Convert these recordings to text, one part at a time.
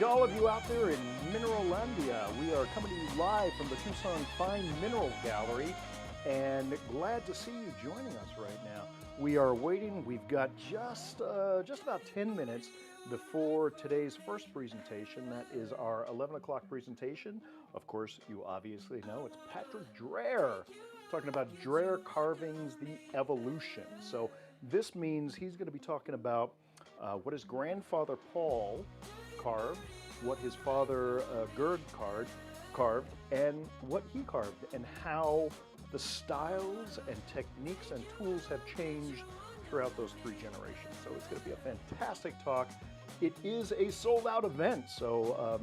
all of you out there in Mineralandia. We are coming to you live from the Tucson Fine Mineral Gallery, and glad to see you joining us right now. We are waiting. We've got just about 10 minutes before today's first presentation. That is our 11 o'clock presentation. Of course, you obviously know it's Patrick Dreher, talking about Dreher carvings, the evolution. So this means he's going to be talking about what his grandfather Paul carved, what his father Gerd carved, and what he carved, and how the styles and techniques and tools have changed throughout those three generations. So it's going to be a fantastic talk. It is a sold-out event, so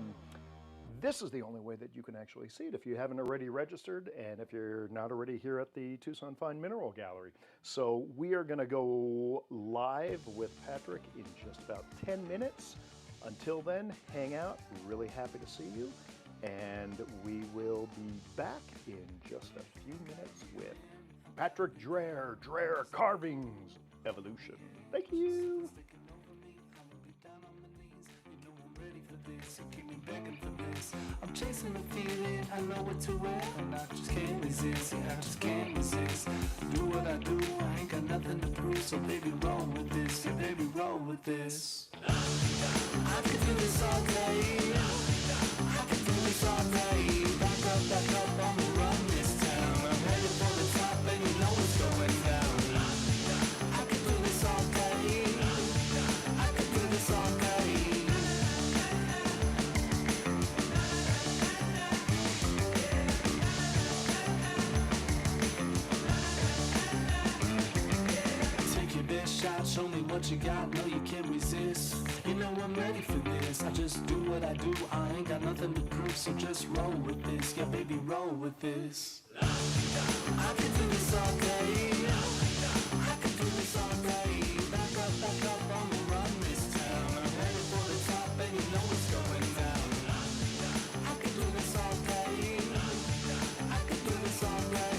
this is the only way that you can actually see it if you haven't already registered and if you're not already here at the Tucson Fine Mineral Gallery. So we are going to go live with Patrick in just about 10 minutes. Until then, hang out. Really happy to see you. And we will be back in just a few minutes with Patrick Dreher, Dreher Carvings Evolution. Thank you. I'm chasing the feeling, I know what to wear, and I just can't resist, yeah, I just can't resist. Do what I do, I ain't got nothing to prove, so baby roll with this, yeah baby roll with this. I can do this all day, I can do this all day. Back up, I'ma run this town. I'm headed for the top and you know it's going down. I can do this all day, I can do this all day. Show me what you got, no you can't resist. You know I'm ready for this, I just do what I do. I ain't got nothing to prove, so just roll with this. Yeah baby, roll with this. I can do this all day, I can do this all day. Back up, I'ma run this town. I'm headed for the top and you know it's going down. I can do this all day, I can do this all day.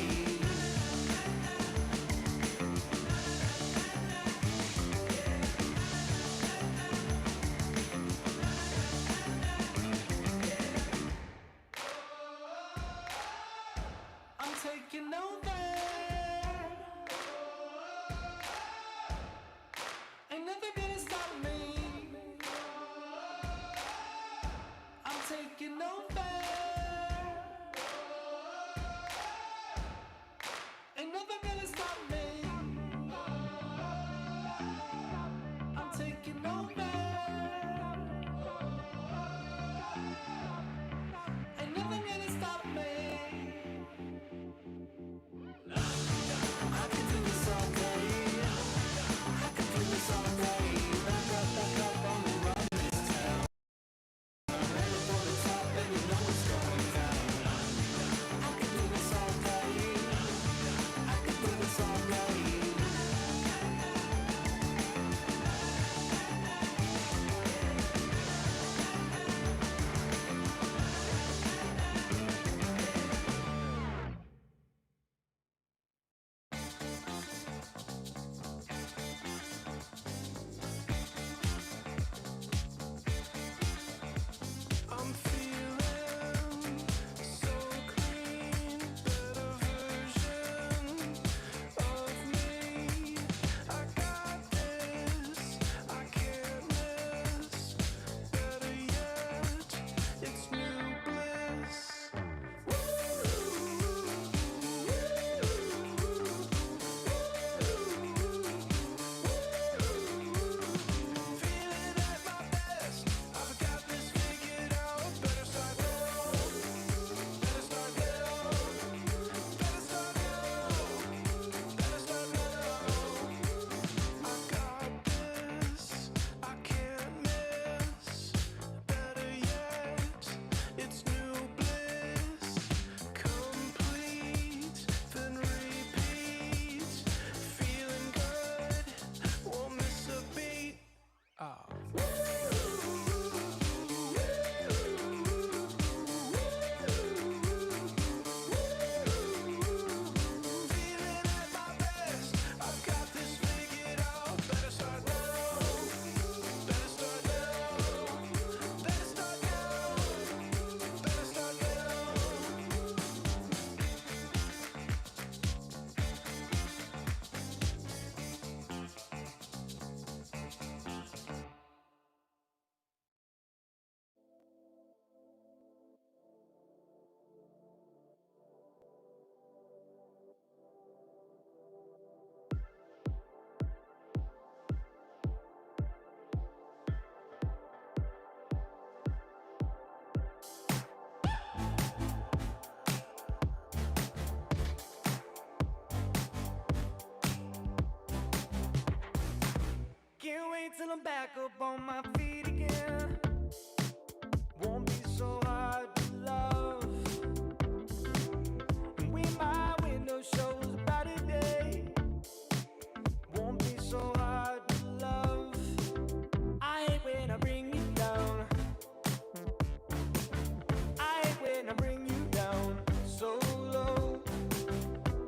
Taking over, ain't nothing gonna stop me. I'm taking over, ain't nothing gonna stop me. I'm taking over, ain't nothing gonna stop me. I can do this all day, I can do this all day. Back up, I'ma run this town. I'm headed for the top and you know I'm back up on my feet again. Won't be so hard to love. And when my window shows a brighter day, won't be so hard to love. I hate when I bring you down. I hate when I bring you down so low.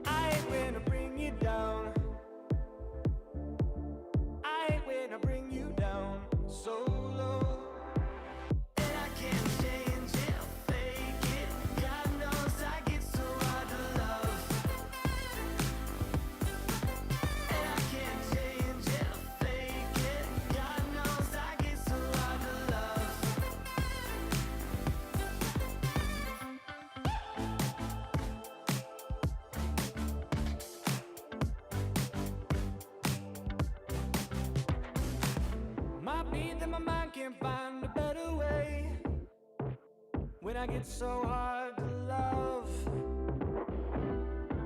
I hate when I bring you down. I hate when I bring you down so low. And I can't change it, fake it. God knows I get so hard to love. And I can't change it, fake it. God knows I get so hard to love. Might be that my mind can't find a better way when I get so hard to love.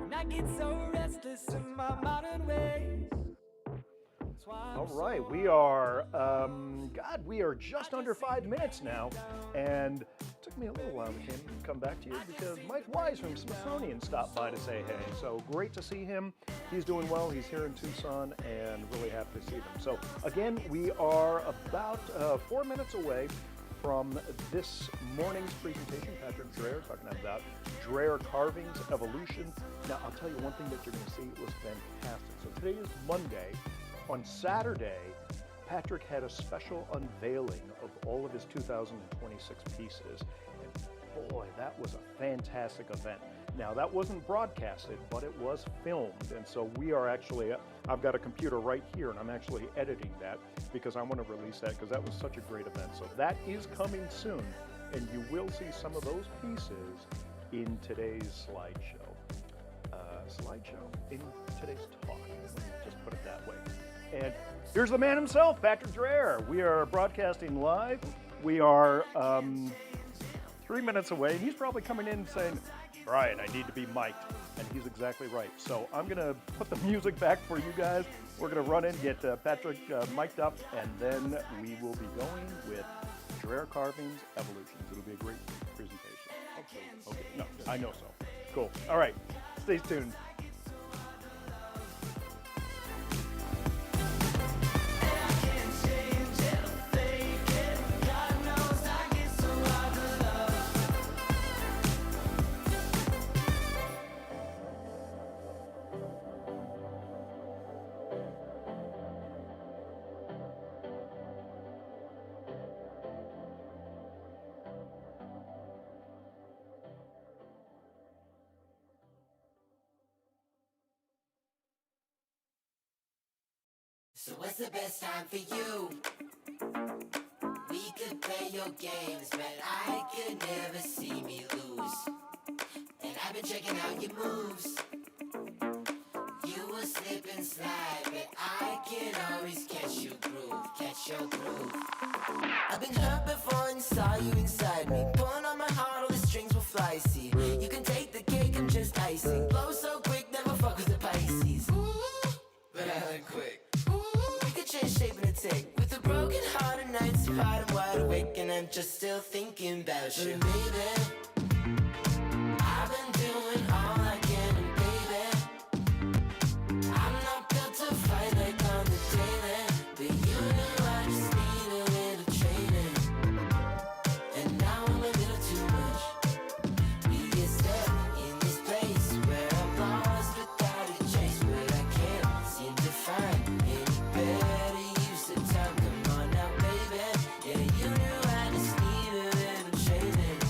And I get so restless in my modern ways. That's why I'm All right, so we are, God, we are just under 5 minutes now, and it took me a little while to come back to you because Mike Wise from Smithsonian stopped by to say hey. So great to see him. He's doing well. He's here in Tucson, and really happy to see them. So again, we are about 4 minutes away from this morning's presentation. Patrick Dreher talking about Dreher carvings, evolution. Now, I'll tell you one thing that you're going to see was fantastic. So today is Monday. On Saturday, Patrick had a special unveiling of all of his 2026 pieces. And boy, that was a fantastic event. Now, that wasn't broadcasted, but it was filmed. And so we are actually, I've got a computer right here, and I'm actually editing that because I want to release that because that was such a great event. So that is coming soon, and you will see some of those pieces in today's slideshow. In today's talk. Let me just put it that way. And here's the man himself, Patrick Dreher. We are broadcasting live. We are 3 minutes away, and he's probably coming in saying, Brian, I need to be mic'd. And he's exactly right. So I'm going to put the music back for you guys. We're going to run in, get Patrick mic'd up, and then we will be going with Dreher Carvings Evolutions. It'll be a great presentation. Hopefully. Okay. No, I know so. Cool. All right. Stay tuned. So what's the best time for you? We could play your games, but I could never see me lose. And I've been checking out your moves. You will slip and slide, but I can always catch your groove. I've been hurt before and saw you inside me. Pulling on my heart, all the strings will fly, see. You can take the cake, I'm just icing. Blow so quick, never fuck with the Pisces. But I learn quick. Change shape and attack. With a broken heart and nights apart, I'm wide awake and I'm just still thinking about you. But baby, I've been doing all I can, and baby, I'm not built to fight like on the daily. But you know I just need a little training, and now I'm a little too much. We get stuck in this place where I'm lost without a chase, but I can't seem to find any better. Come on now, baby. Yeah, you know I just need a little training.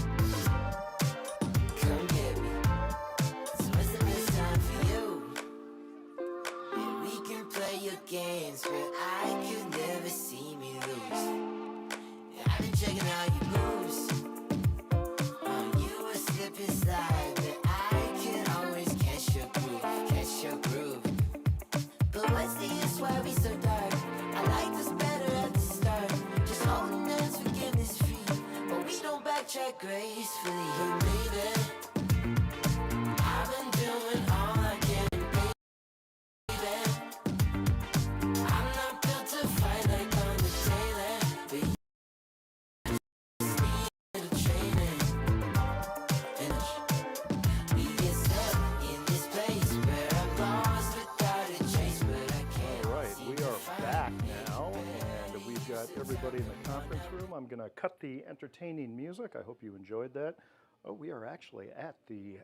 everybody in the conference room. I'm going to cut the entertaining music. I hope you enjoyed that. Oh, we are actually at the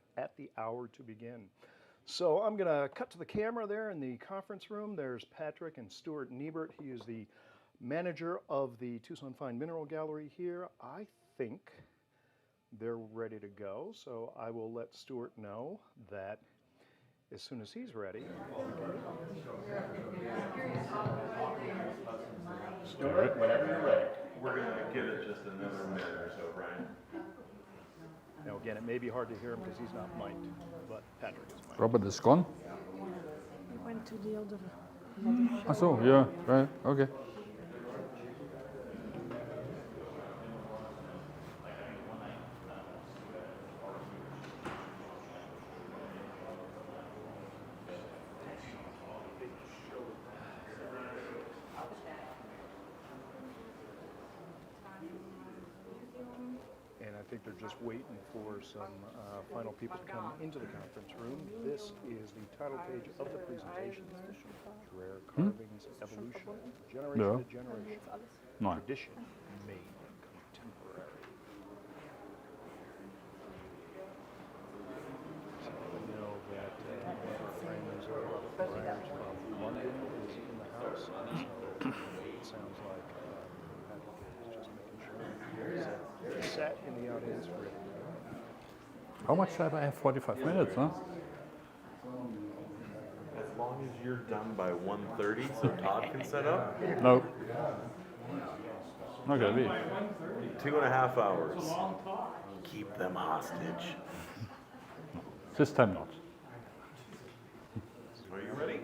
hour to begin. So I'm going to cut to the camera there in the conference room. There's Patrick and Stuart Niebert. He is the manager of the Tucson Fine Mineral Gallery here. I think they're ready to go, so I will let Stuart know that as soon as he's ready. Stuart, whenever you're ready. We're going to give it just another minute or so, Brian. Now again, it may be hard to hear him because he's not mic'd, but Patrick is mic'd. Robert is gone. He went to the other. Ach so, yeah, right, okay. And I think they're just waiting for some final people to come into the conference room. This is the title page of the presentation. Dreher Carvings Evolution, Generation to Generation. Nein. Tradition made contemporary. So I know that one of our friends Dreher from London is in the house. So it sounds like Patrick is just making sure he's sat in the audience ready to go. How much time I have? 45 minutes, huh? As long as you're done by 1:30, so Todd can set up. No. Not gonna be. 2.5 hours. Keep them hostage. This time not. Are you ready?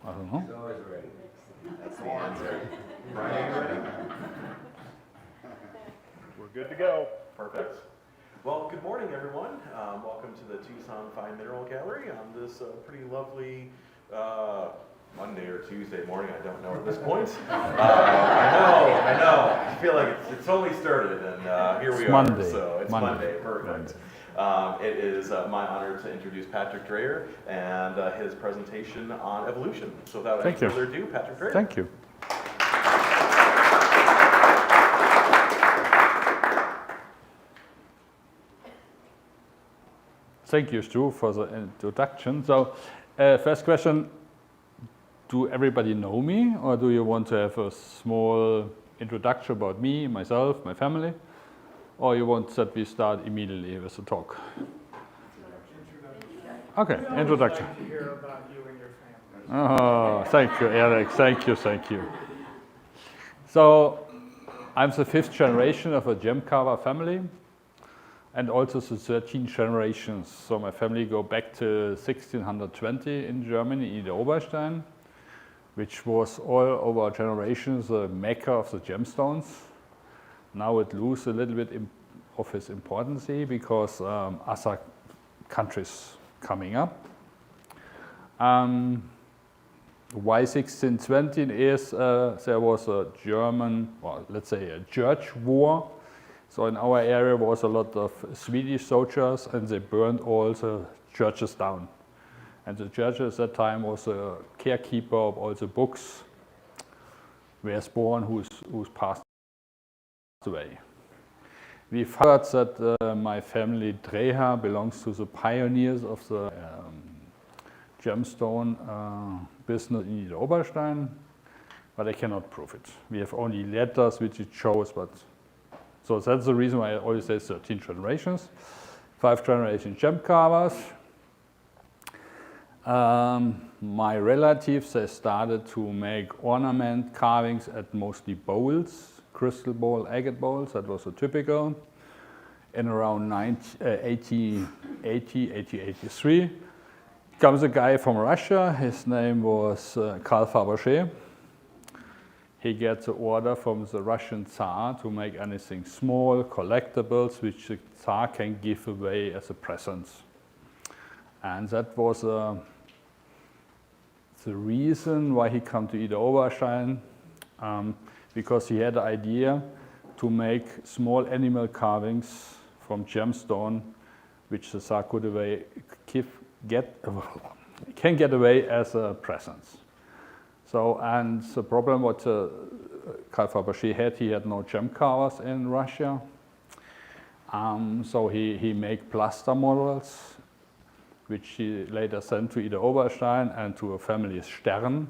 I don't know. Brian, are you ready? We're good to go. Perfect. Well, good morning, everyone. Welcome to the Tucson Fine Mineral Gallery on this pretty lovely Monday or Tuesday morning. I don't know at this point. I know. I feel like it's only started, and here we It's are. Monday. So it's Monday. Perfect. It is my honor to introduce Patrick Dreher and his presentation on evolution. So without any Thank you. further ado, Patrick Dreher. Thank you. Thank you, Stu, for the introduction. So, first question, do everybody know me, or do you want to have a small introduction about me, myself, my family? Or you want that we start immediately with the talk? Okay, introduction. Like to hear about you and your family. Oh, thank you, Eric. Thank you. So, I'm the 5th generation of a gem carver family, and also the 13th generations. So my family go back to 1620 in Germany, in Oberstein, which was all over generations the mecca of the gemstones. Now it loses a little bit of its importance because other countries coming up. Why 1620 is there was a German, well, let's say a church war. So in our area was a lot of Swedish soldiers, and they burned all the churches down. And the church at that time was a carekeeper of all the books, where's born, who's passed away. We found that my family Dreher belongs to the pioneers of the gemstone business in Oberstein, but I cannot prove it. We have only letters which it shows, but so that's the reason why I always say 13 generations, 5 generation gem carvers. My relatives, they started to make ornament carvings at mostly bowls, crystal bowl, agate bowls. That was a typical. In around 1883, comes a guy from Russia. His name was Karl Fabergé. He gets an order from the Russian Tsar to make anything small, collectibles, which the Tsar can give away as a present. And that was the reason why he came to Ida Oberstein, because he had the idea to make small animal carvings from gemstone, which the Tsar can get away as a present. So, and the problem what Carl Fabergé had, he had no gem carvers in Russia. So he made plaster models, which he later sent to Ida Oberstein and to a family Stern.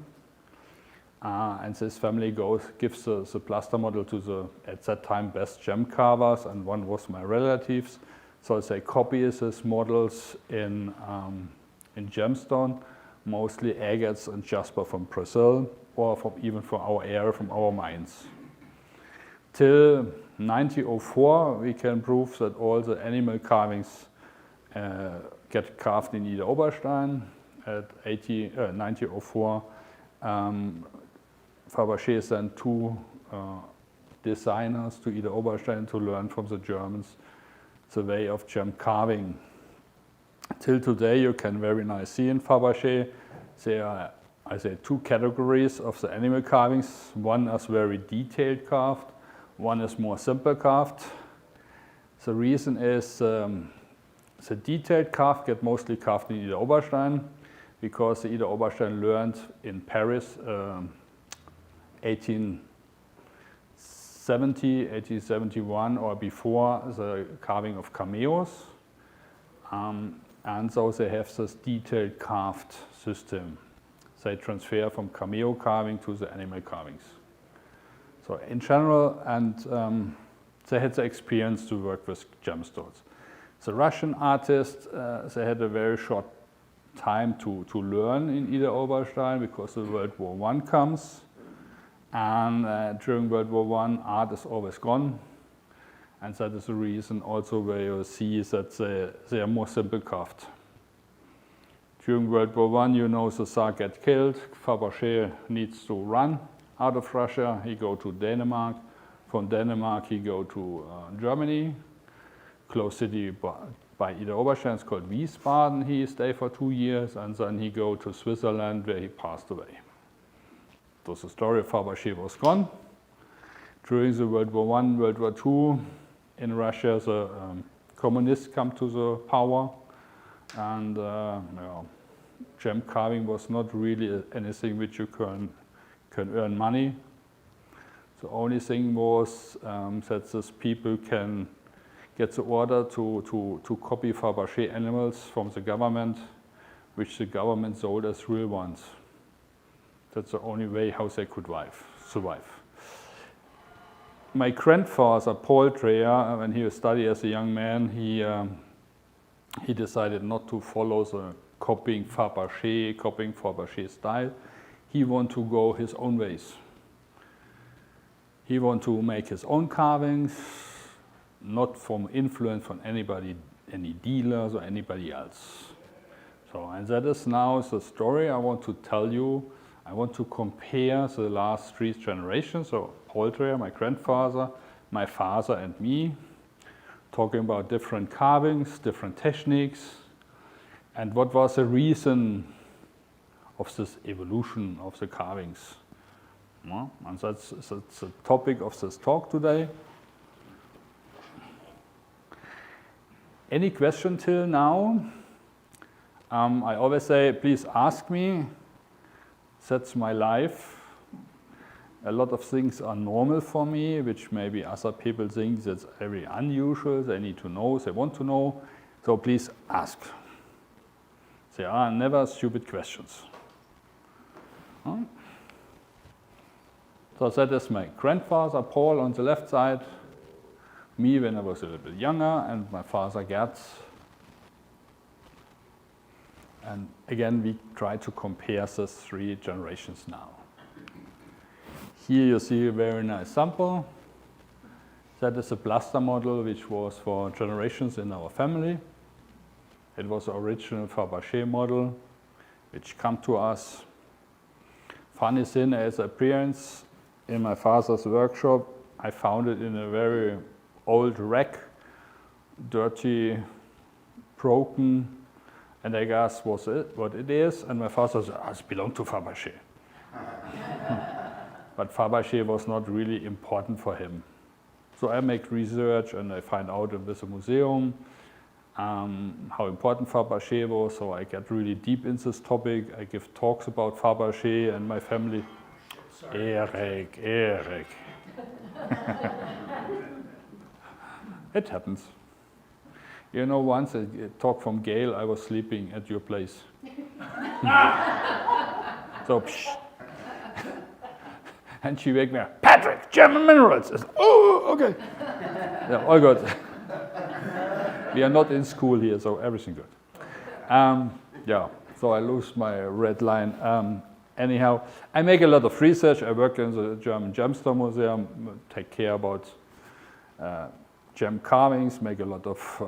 And this family gives the plaster model to the, at that time, best gem carvers, and one was my relatives. So they copy these models in gemstone, mostly agates and jasper from Brazil, or even from our area, from our mines. Till 1904, we can prove that all the animal carvings get carved in Ida Oberstein. At 1904, Fabergé sent two designers to Ida Oberstein to learn from the Germans the way of gem carving. Till today, you can very nice see in Fabergé, there are, I say, two categories of the animal carvings. One is very detailed carved, one is more simple carved. The reason is the detailed carved get mostly carved in Ida Oberstein, because the Ida Oberstein learned in Paris 1870, 1871 or before the carving of cameos. And so they have this detailed carved system. They transfer from cameo carving to the animal carvings. So in general, and they had the experience to work with gemstones. The Russian artists, they had a very short time to learn in Ida Oberstein because the World War I comes. And during World War I, art is always gone. And that is the reason also where you see that they are more simple carved. During World War I, you know, the Tsar gets killed. Fabergé needs to run out of Russia. He go to Denmark. From Denmark, he go to Germany, close city by Ida Oberstein. It's called Wiesbaden. He stayed for 2 years, and then he go to Switzerland, where he passed away. So the story of Fabergé was gone. During the World War I, World War II, in Russia, the communists come to the power, and gem carving was not really anything which you can earn money. The only thing was that these people can get the order to copy Fabergé animals from the government, which the government sold as real ones. That's the only way how they could survive. My grandfather, Paul Dreher, when he was studying as a young man, he decided not to follow the copying Fabergé style. He wanted to go his own ways. He wanted to make his own carvings, not from influence from anybody, any dealers or anybody else. So, and that is now the story I want to tell you. I want to compare the last 3 generations, so Paul Dreher, my grandfather, my father and me, talking about different carvings, different techniques, and what was the reason of this evolution of the carvings. And that's the topic of this talk today. Any question till now? I always say, please ask me. That's my life. A lot of things are normal for me, which maybe other people think that's very unusual. They need to know, they want to know. So please ask. There are never stupid questions. So that is my grandfather, Paul, on the left side. Me when I was a little bit younger, and my father, Gerd. And again, we try to compare these 3 generations now. Here you see a very nice sample. That is a plaster model which was for generations in our family. It was the original Fabergé model, which come to us. Funny thing as appearance, in my father's workshop, I found it in a very old rack, dirty, broken, and I asked what it is, and my father said, it belongs to Fabergé. But Fabergé was not really important for him. So I make research and I find out in this museum, how important Fabergé was, so I get really deep in this topic. I give talks about Fabergé and my family. Eric. It happens. You know, once a talk from Gail, I was sleeping at your place. So, psh. And she wake me up, Patrick, German minerals. I said, oh, okay. Yeah, all good. We are not in school here, so everything good. Yeah, so I lose my red line. Anyhow, I make a lot of research. I work in the German Gemstone Museum, take care about gem carvings, make a lot of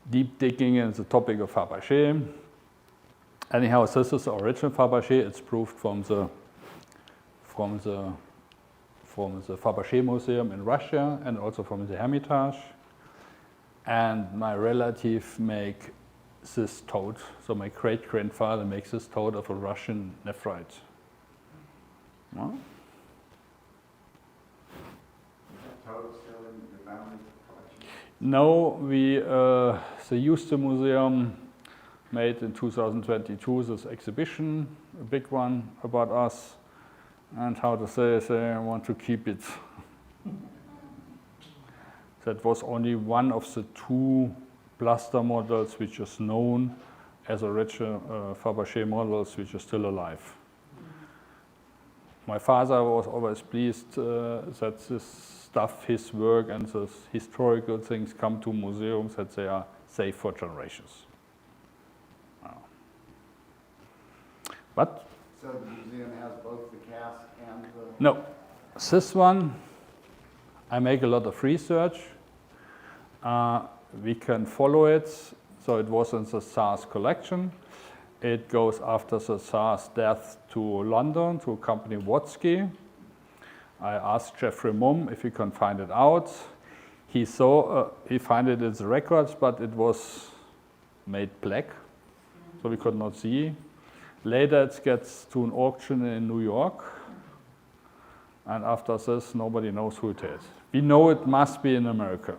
deep digging in the topic of Fabergé. Anyhow, this is the original Fabergé. It's proved from the Fabergé Museum in Russia and also from the Hermitage. And my relative make this toad. So my great-grandfather makes this toad of a Russian nephrite. Well, Toad still in your family collection? no, the Houston Museum made in 2022 this exhibition, a big one about us, and how to say, they want to keep it. That was only one of the two plaster models which is known as original Fabergé models which are still alive. My father was always pleased that this stuff, his work and those historical things come to museums, that they are safe for generations. But So the museum has both the cast and the... no, this one, I make a lot of research. We can follow it. So it was in the Tsar's collection. It goes after the Tsar's death to London, to a company Watsky. I asked Jeffrey Mumm if he can find it out. He saw, he found it in the records, but it was made black, so we could not see. Later it gets to an auction in New York, and after this nobody knows who it is. We know it must be in America.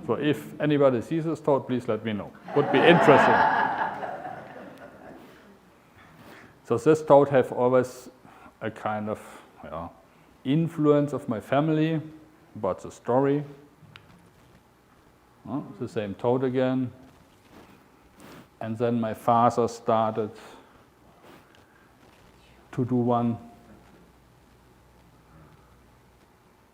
So if anybody sees this toad, please let me know. Would be interesting. So this toad have always a kind of influence of my family about the story. The same toad again. And then my father started to do one,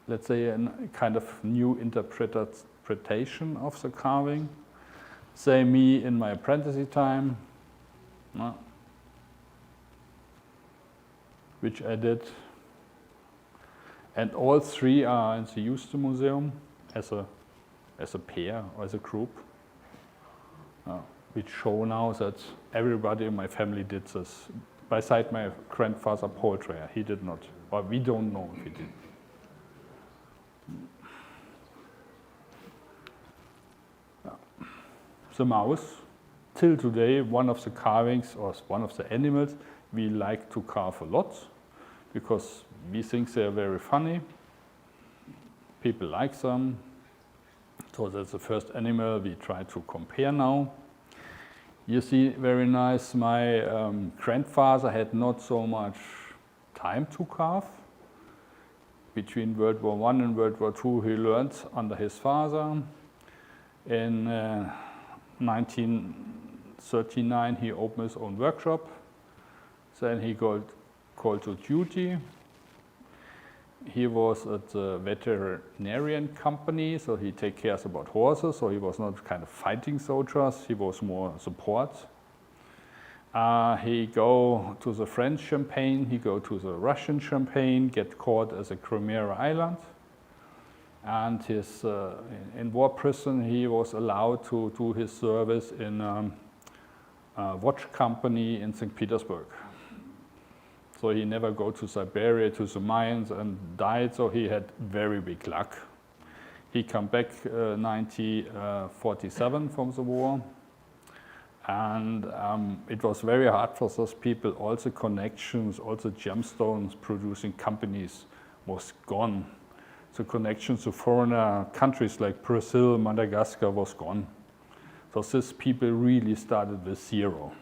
let's say, a kind of new interpretation of the carving. Say me in my apprenticeship time, which I did. And all three are in the Houston Museum as a pair or as a group, which show now that everybody in my family did this. Beside my grandfather, Paul Dreher, he did not, or we don't know if he did. The mouse, till today, one of the carvings or one of the animals we like to carve a lot because we think they are very funny. People like them. So that's the first animal we try to compare now. You see, very nice, my grandfather had not so much time to carve. Between World War I and World War II, he learned under his father. In 1939, he opened his own workshop. Then he got called to duty. He was at the veterinarian company, so he take care about horses, so he was not kind of fighting soldiers, he was more support. He go to the French Champagne, he go to the Russian Champagne, get caught as a Crimea Island. And his, in war prison, he was allowed to do his service in a watch company in St. Petersburg. So he never go to Siberia, to the mines, and died, so he had very big luck. He come back 1947 from the war, and it was very hard for those people. All the connections, all the gemstones producing companies was gone. the connection to foreign countries like Brazil, Madagascar was gone. So these people really started with zero,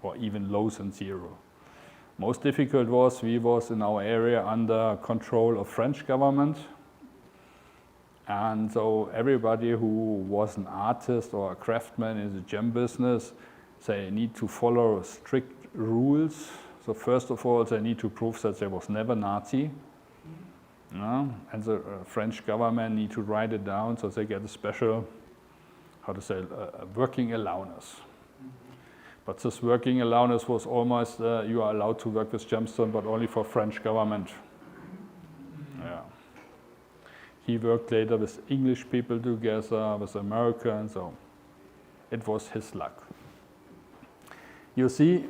or even low than zero. Most difficult was we was in our area under control of French government. And so everybody who was an artist or a craftsman in the gem business, they need to follow strict rules. So first of all, they need to prove that there was never Nazi. And the French government need to write it down so they get a special, how to say, a working allowance. But this working allowance was almost, you are allowed to work with gemstone, but only for French government. Yeah. He worked later with English people together, with Americans, so it was his luck. You see,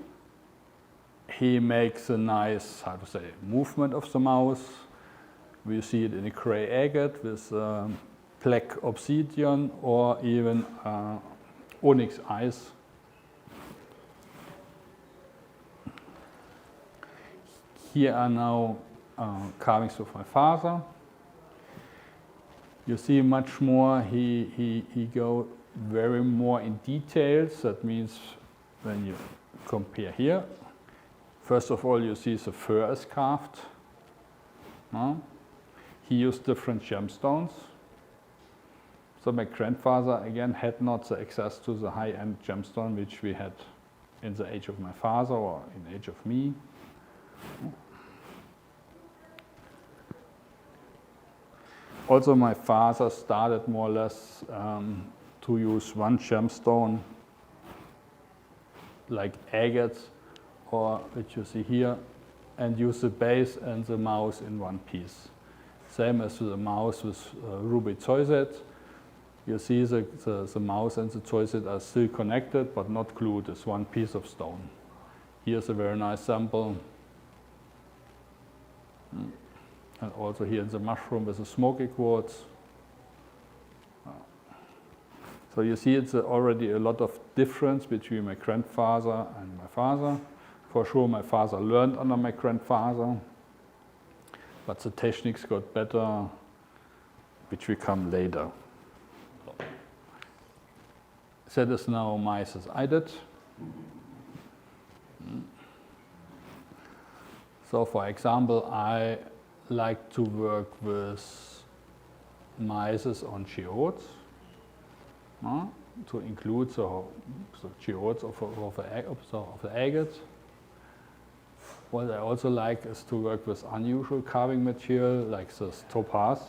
he makes a nice, how to say, movement of the mouse. We see it in a gray agate with black obsidian or even onyx eyes. Here are now carvings of my father. You see much more, he go very more in details. That means when you compare here, first of all you see the fur is carved. He used different gemstones. So my grandfather again had not the access to the high-end gemstone which we had in the age of my father or in the age of me. Also, my father started more or less to use one gemstone, like agate, or which you see here, and use the base and the mouse in one piece. Same as the mouse with ruby zoisite. You see the mouse and the zoisite are still connected, but not glued. It's one piece of stone. Here's a very nice sample. And also here in the mushroom with a smoky quartz. So you see it's already a lot of difference between my grandfather and my father. For sure my father learned under my grandfather, but the techniques got better, which will come later. That is now mice as I did. So for example, I like to work with mice on geodes, to include the geodes of the agate. What I also like is to work with unusual carving material like this topaz,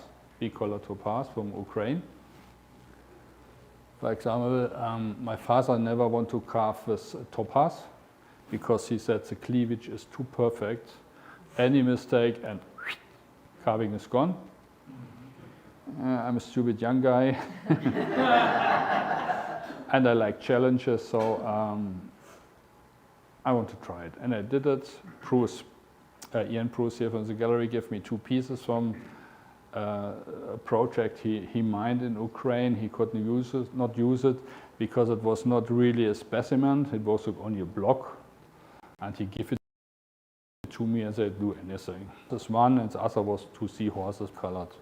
bicolor topaz from Ukraine. For example, my father never wanted to carve with topaz because he said the cleavage is too perfect. Any mistake and carving is gone. I'm a stupid young guy. And I like challenges, so I want to try it. And I did it. Bruce, Ian Bruce here from the gallery gave me two pieces from a project he mined in Ukraine. He couldn't not use it because it was not really a specimen. It was only a block. And he gave it to me and said, do anything. This one and the other was two seahorses colored.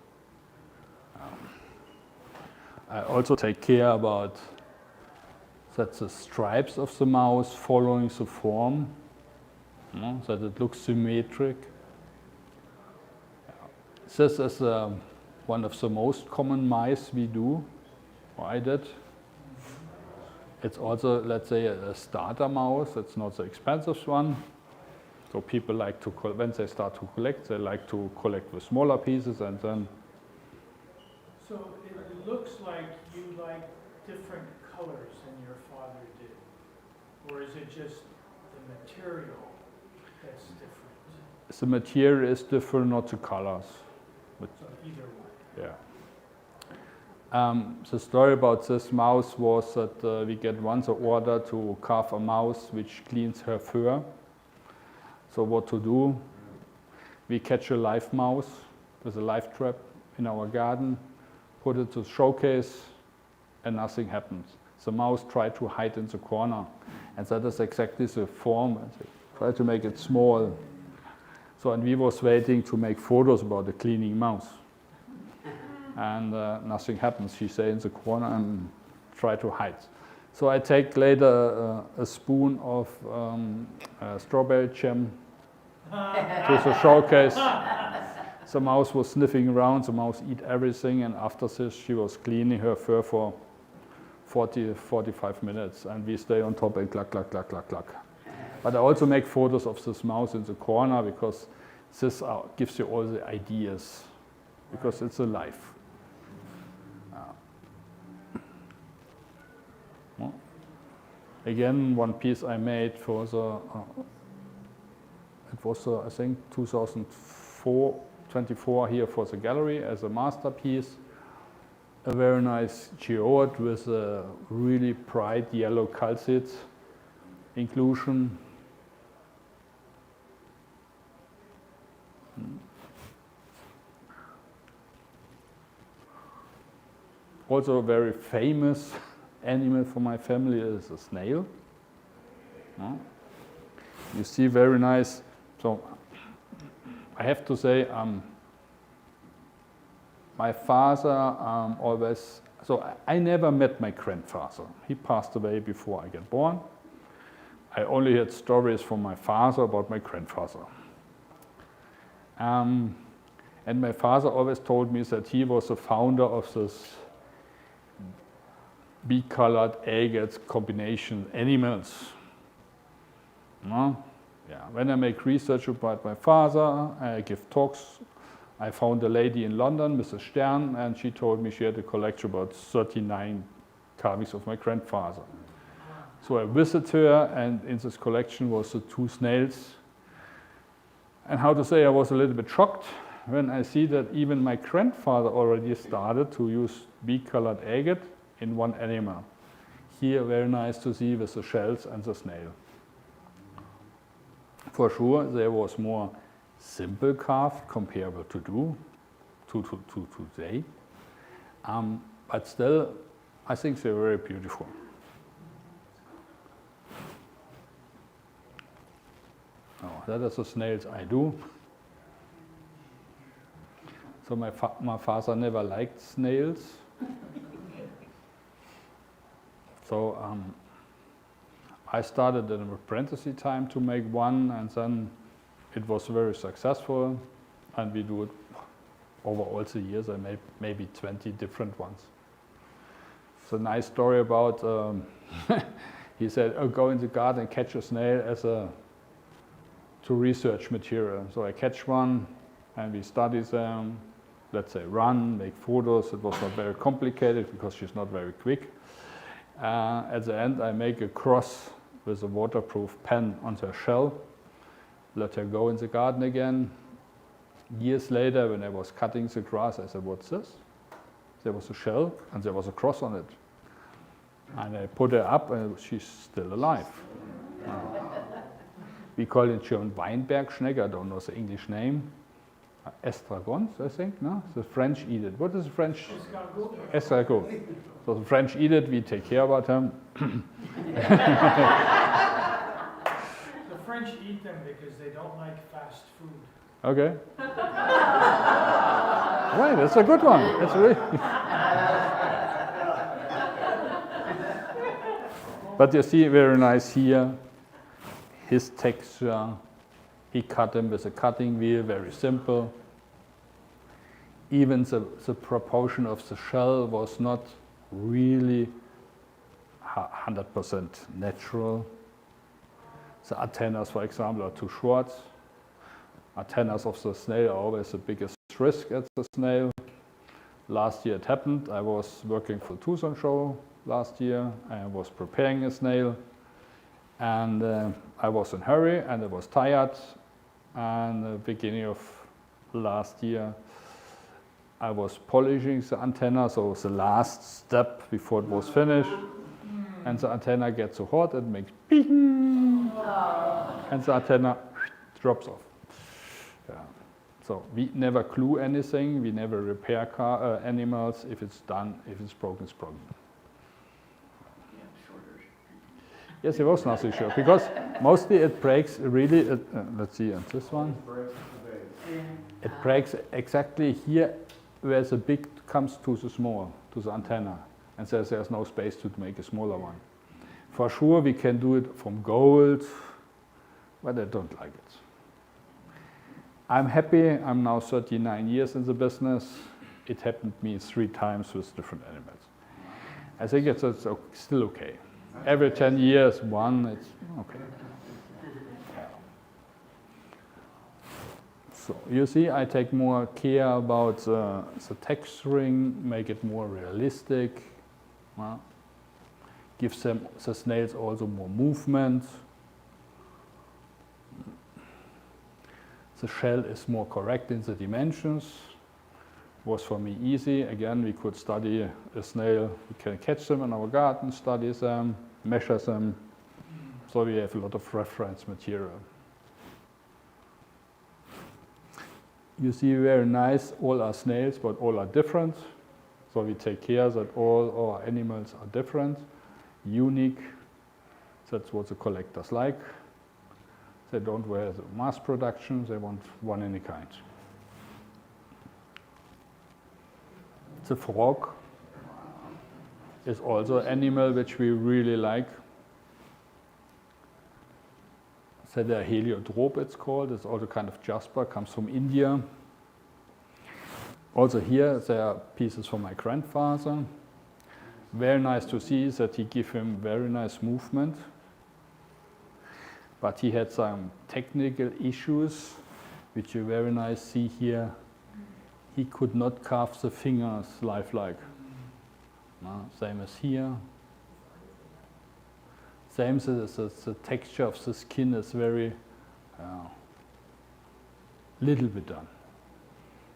I also take care about that the stripes of the mouse following the form, that it looks symmetric. This is one of the most common mice we do, or I did. It's also, let's say, a starter mouse. It's not the expensive one. So people like to, when they start to collect, they like to collect with smaller pieces and then. So it looks like you like different colors than your father did. Or is it just the material that's different? The material is different, not the colors. So either way. Yeah. The story about this mouse was that we get once an order to carve a mouse which cleans her fur. So what to do? We catch a live mouse with a live trap in our garden, put it to showcase, and nothing happens. The mouse tried to hide in the corner, and that is exactly the form. Try to make it small. So, and we was waiting to make photos about the cleaning mouse. and nothing happens. She stays in the corner and try to hide. So I take later a spoon of strawberry jam to the showcase. The mouse was sniffing around, the mouse eat everything, and after this she was cleaning her fur for 45 minutes, and we stay on top and cluck, cluck, cluck, cluck, cluck. But I also make photos of this mouse in the corner because this gives you all the ideas, because it's alive. Well, again, one piece I made for the, it was I think 2024 here for the gallery as a masterpiece. A very nice geode with a really bright yellow calcite inclusion. Also a very famous animal for my family is a snail. You see, very nice. So I have to say, my father always, so I never met my grandfather. He passed away before I got born. I only had stories from my father about my grandfather. And my father always told me that he was the founder of this bee-colored agate combination animals. Yeah. When I make research about my father, I give talks. I found a lady in London, Mrs. Stern, and she told me she had a collection about 39 carvings of my grandfather. So I visited her, and in this collection was the two snails. And how to say, I was a little bit shocked when I see that even my grandfather already started to use bee-colored agate in one animal. Here, very nice to see with the shells and the snail. For sure, there was more simple carved comparable to today, but still, I think they're very beautiful. Oh, that is the snails I do. So my father never liked snails. So I started an apprenticeship time to make one, and then it was very successful, and we do it over all the years. I made maybe 20 different ones. It's a nice story about, he said, oh, go in the garden and catch a snail to research material. So I catch one, and we study them, let's say run, make photos. It was not very complicated because she's not very quick. At the end, I make a cross with a waterproof pen on her shell, let her go in the garden again. Years later, when I was cutting the grass, I said, what's this? There was a shell, and there was a cross on it. And I put her up, and she's still alive. We call it in German Weinbergschnecke, I don't know the English name. Estragons, I think, no? The French eat it. What is the French? Escargot. So the French eat it, we take care about them. The French eat them because they don't like fast food. Okay. Right, that's a good one. That's really. But you see, very nice here. His texture. He cut them with a cutting wheel, very simple. Even the proportion of the shell was not really 100% natural. The antennas, for example, are too short. Antennas of the snail are always the biggest risk at the snail. Last year it happened. I was working for the Tucson show last year. I was preparing a snail. And I was in a hurry and I was tired. And the beginning of last year, I was polishing the antenna, so it was the last step before it was finished. And the antenna gets so hot, it makes ping, and the antenna drops off. Yeah. So we never glue anything, we never repair animals. If it's done, if it's broken, it's broken. Yes, it was nothing short, because mostly it breaks really, let's see, on this one. It breaks exactly here where the big comes to the small, to the antenna, and says there's no space to make a smaller one. For sure we can do it from gold, but I don't like it. I'm happy, I'm now 39 years in the business. It happened to me 3 times with different animals. I think it's still okay. Every 10 years, one, it's okay. So you see, I take more care about the texturing, make it more realistic. Gives them, the snails also more movement. The shell is more correct in the dimensions. Was for me easy. Again, we could study a snail. We can catch them in our garden, study them, measure them. So we have a lot of reference material. You see, very nice. All are snails, but all are different. So we take care that all our animals are different, unique. That's what the collectors like. They don't wear the mass production, they want one in a kind. The frog is also an animal which we really like. So the heliotrope it's called, it's also kind of jasper, comes from India. Also here there are pieces from my grandfather. Very nice to see that he gave him very nice movement. But he had some technical issues, which you very nice see here. He could not carve the fingers lifelike. Same as here. Same as the texture of the skin is very little bit done.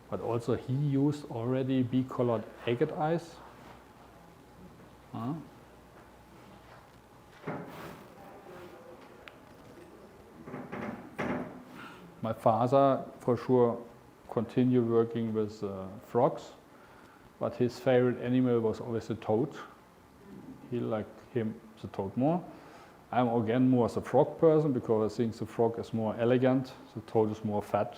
But also he used already bee-colored agate eyes. My father, for sure, continued working with frogs, but his favorite animal was always the toad. He liked the toad more. I'm again more as a frog person because I think the frog is more elegant, the toad is more fat.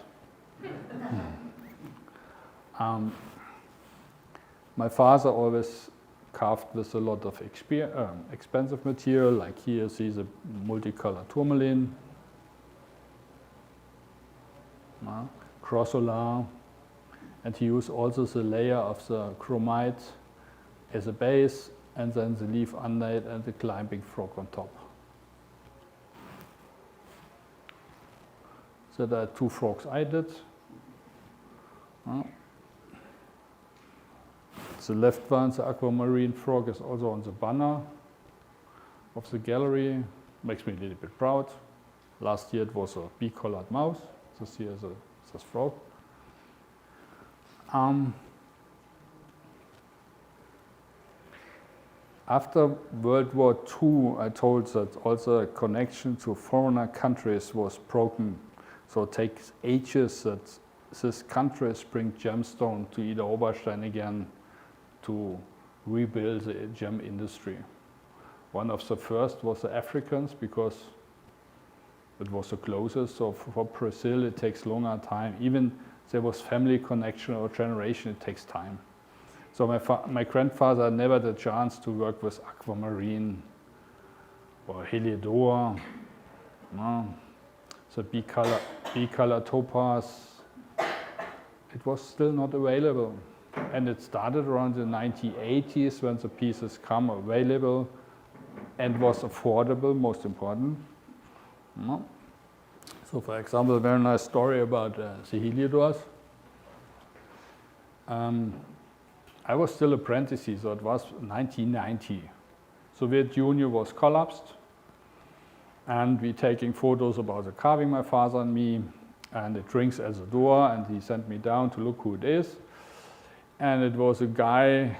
My father always carved with a lot of expensive material, like here you see the multicolored tourmaline. Chrysolar, and he used also the layer of the chromite as a base, and then the leaf under it and the climbing frog on top. So there are 2 frogs I did. The left one, the aquamarine frog, is also on the banner of the gallery. Makes me a little bit proud. Last year it was a bee-colored mouse. This here is this frog. After World War II, I told that also a connection to foreigner countries was broken. So it takes ages that these countries bring gemstone to Ida Oberstein again to rebuild the gem industry. One of the first was the Africans, because it was the closest. So for Brazil, it takes longer time. Even there was family connection or generation, it takes time. So my grandfather never had a chance to work with aquamarine or heliodor, the bee-color topaz. It was still not available. And it started around the 1980s when the pieces come available and was affordable, most important. So for example, a very nice story about the heliodors. I was still apprentice, so it was 1990. Soviet Union was collapsed, and we taking photos about the carving, my father and me, and it rings at the door, and he sent me down to look who it is. And it was a guy,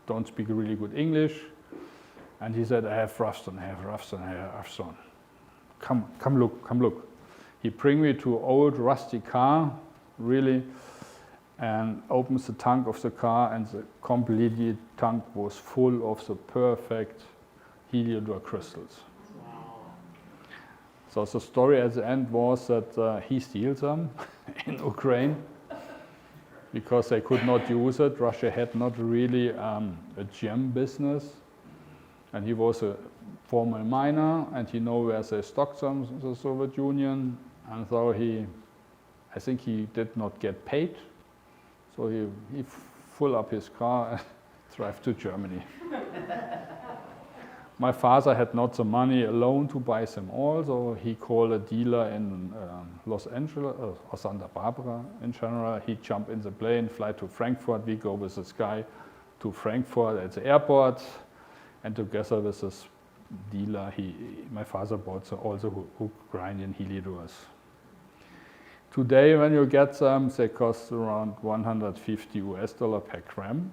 don't speak really good English, and he said, I have rough-stone, I have rough-stone, I have rough-stone. Come look. He bring me to an old rusty car, really, and opens the trunk of the car, and the completely trunk was full of the perfect heliodor crystals. So the story at the end was that he steals them in Ukraine, because they could not use it. Russia had not really a gem business, and he was a former miner, and he know where they stocked some the Soviet Union, and so I think he did not get paid, so he full up his car and drive to Germany. My father had not the money alone to buy them all, so he called a dealer in Los Angeles or Santa Barbara in general. He jumped in the plane, fly to Frankfurt. We go with this guy to Frankfurt at the airport, and together with this dealer, my father bought all the Ukrainian helidors. Today, when you get them, they cost around $150 per gram.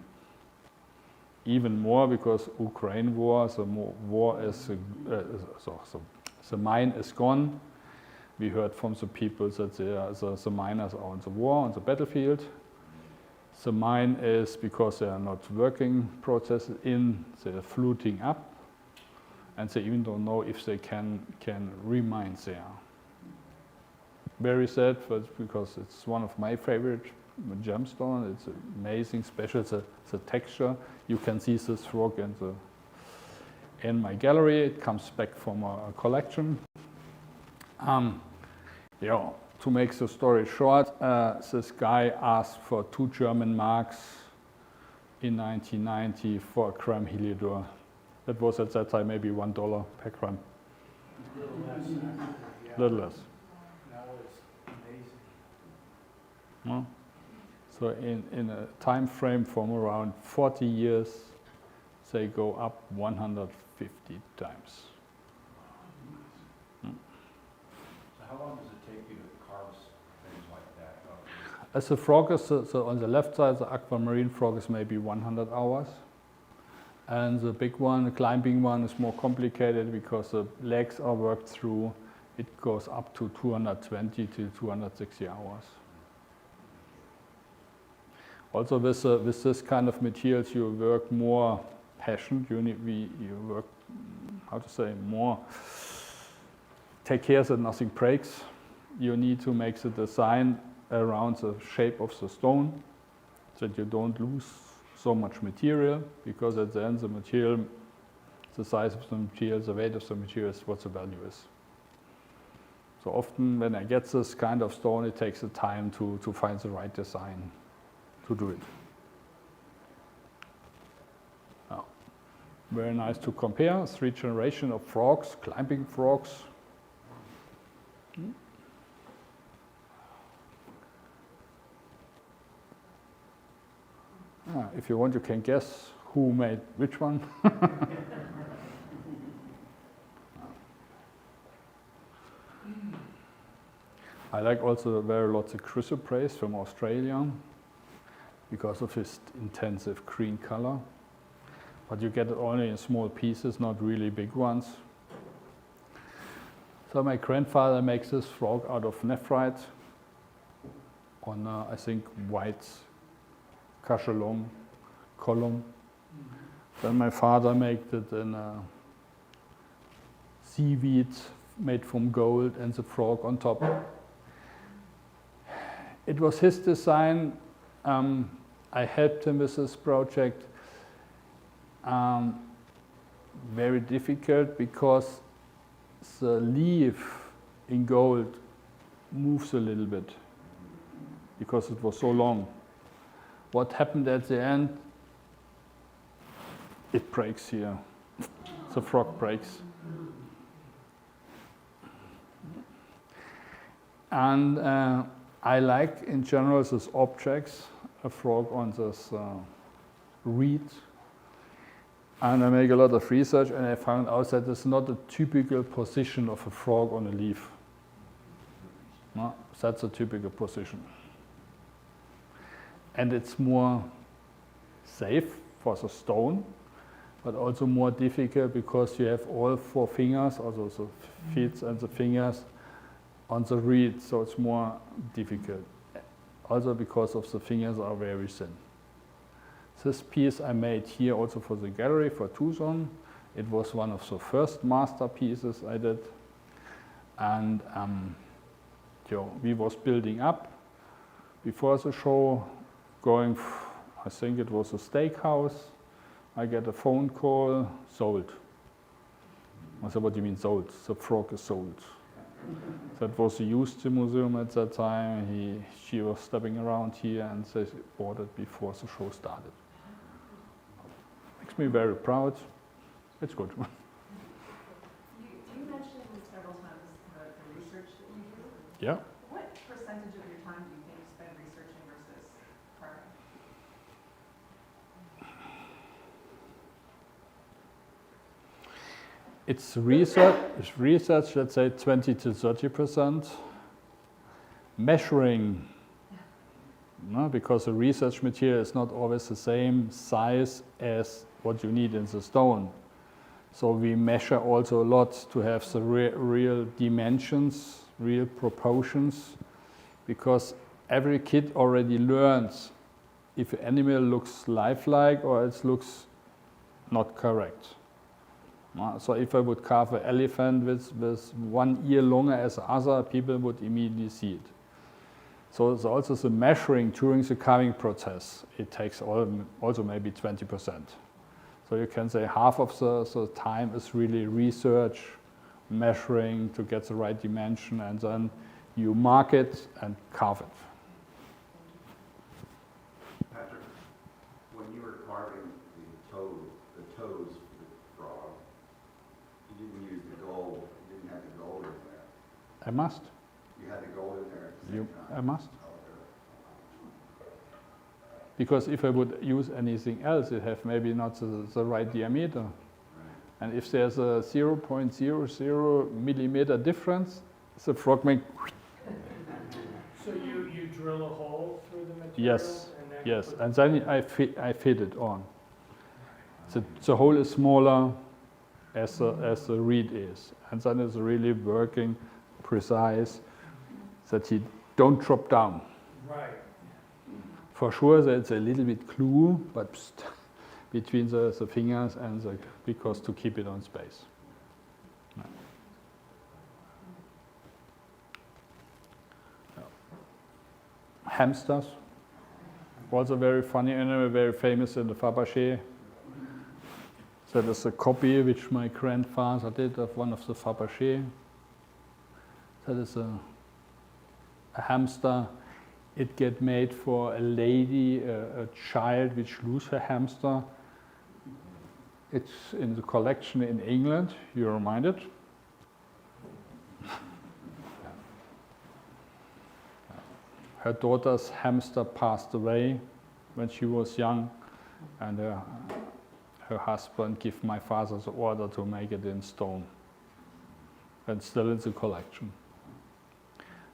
Even more because Ukraine war, the war is, the mine is gone. We heard from the people that the miners are on the war, on the battlefield. The mine is, because they are not working processes they're fluting up, and they even don't know if they can remine there. Very sad, but because it's one of my favorite gemstone. It's amazing, special, the texture. You can see this frog in my gallery. It comes back from a collection. To make the story short, this guy asked for 2 German marks in 1990 for a gram helidor. That was at that time maybe $1 per gram. Little less. That was amazing. Well, so in a time frame from around 40 years, they go up 150 times. So how long does it take you to carve things like that up? As the frog is, so on the left side, the aquamarine frog is maybe 100 hours. And the big one, the climbing one, is more complicated because the legs are worked through. It goes up to 220 to 260 hours. Also with this kind of materials, you work more passion. You work, more, take care that nothing breaks. You need to make the design around the shape of the stone, so that you don't lose so much material, because at the end the material, the size of the material, the weight of the material is what the value is. So often when I get this kind of stone, it takes the time to find the right design to do it. Now, very nice to compare. 3 generations of frogs, climbing frogs. If you want, you can guess who made which one. I like also very lots of chrysoprase from Australia because of its intensive green color. But you get it only in small pieces, not really big ones. So my grandfather makes this frog out of nephrite on, I think, white cachalon column. Then my father made it in seaweed made from gold and the frog on top. It was his design. I helped him with this project. Very difficult because the leaf in gold moves a little bit because it was so long. What happened at the end? It breaks here. The frog breaks. And I like in general these objects, a frog on this reed. And I make a lot of research and I found out that it's not a typical position of a frog on a leaf. No, that's a typical position. And it's more safe for the stone, but also more difficult because you have all 4 fingers, also the feet and the fingers on the reed, so it's more difficult. Also because of the fingers are very thin. This piece I made here also for the gallery for Tucson. It was one of the first masterpieces I did. And we was building up before the show. going, I think it was a steakhouse. I get a phone call, sold. I said, what do you mean sold? The frog is sold. That was a used museum at that time. She was stepping around here and they bought it before the show started. Makes me very proud. It's good. You mentioned several times the research that you do. Yeah. What percentage of your time do you think you spend researching versus carving? It's research, let's say 20 to 30%. Measuring, no, because the research material is not always the same size as what you need in the stone. So we measure also a lot to have the real dimensions, real proportions, because every kid already learns if an animal looks lifelike or it looks not correct. So if I would carve an elephant with one ear longer as the other, people would immediately see it. So it's also the measuring during the carving process. It takes also maybe 20%. So you can say half of the time is really research, measuring to get the right dimension, and then you mark it and carve it. Patrick, when you were carving the toes for the frog, you didn't use the gold. You didn't have the gold in there. I must. You had the gold in there at the same time. I must. Oh, okay. Because if I would use anything else, it have maybe not the right diameter. Right. And if there's a 0.00 millimeter difference, the frog makes. So you drill a hole through the material? Yes, And then yes, put and then I fit it on. The hole is smaller as the reed is, and then it's really working precise that he don't drop down. Right. For sure, there's a little bit glue, but between the fingers and because to keep it on space. Hamsters, also very funny animal, very famous in the Fabergé. That is a copy which my grandfather did of one of the Fabergé. That is a hamster. It get made for a lady, a child which lose her hamster. It's in the collection in England, you're reminded. Her daughter's hamster passed away when she was young, and her husband gave my father the order to make it in stone. And still in the collection.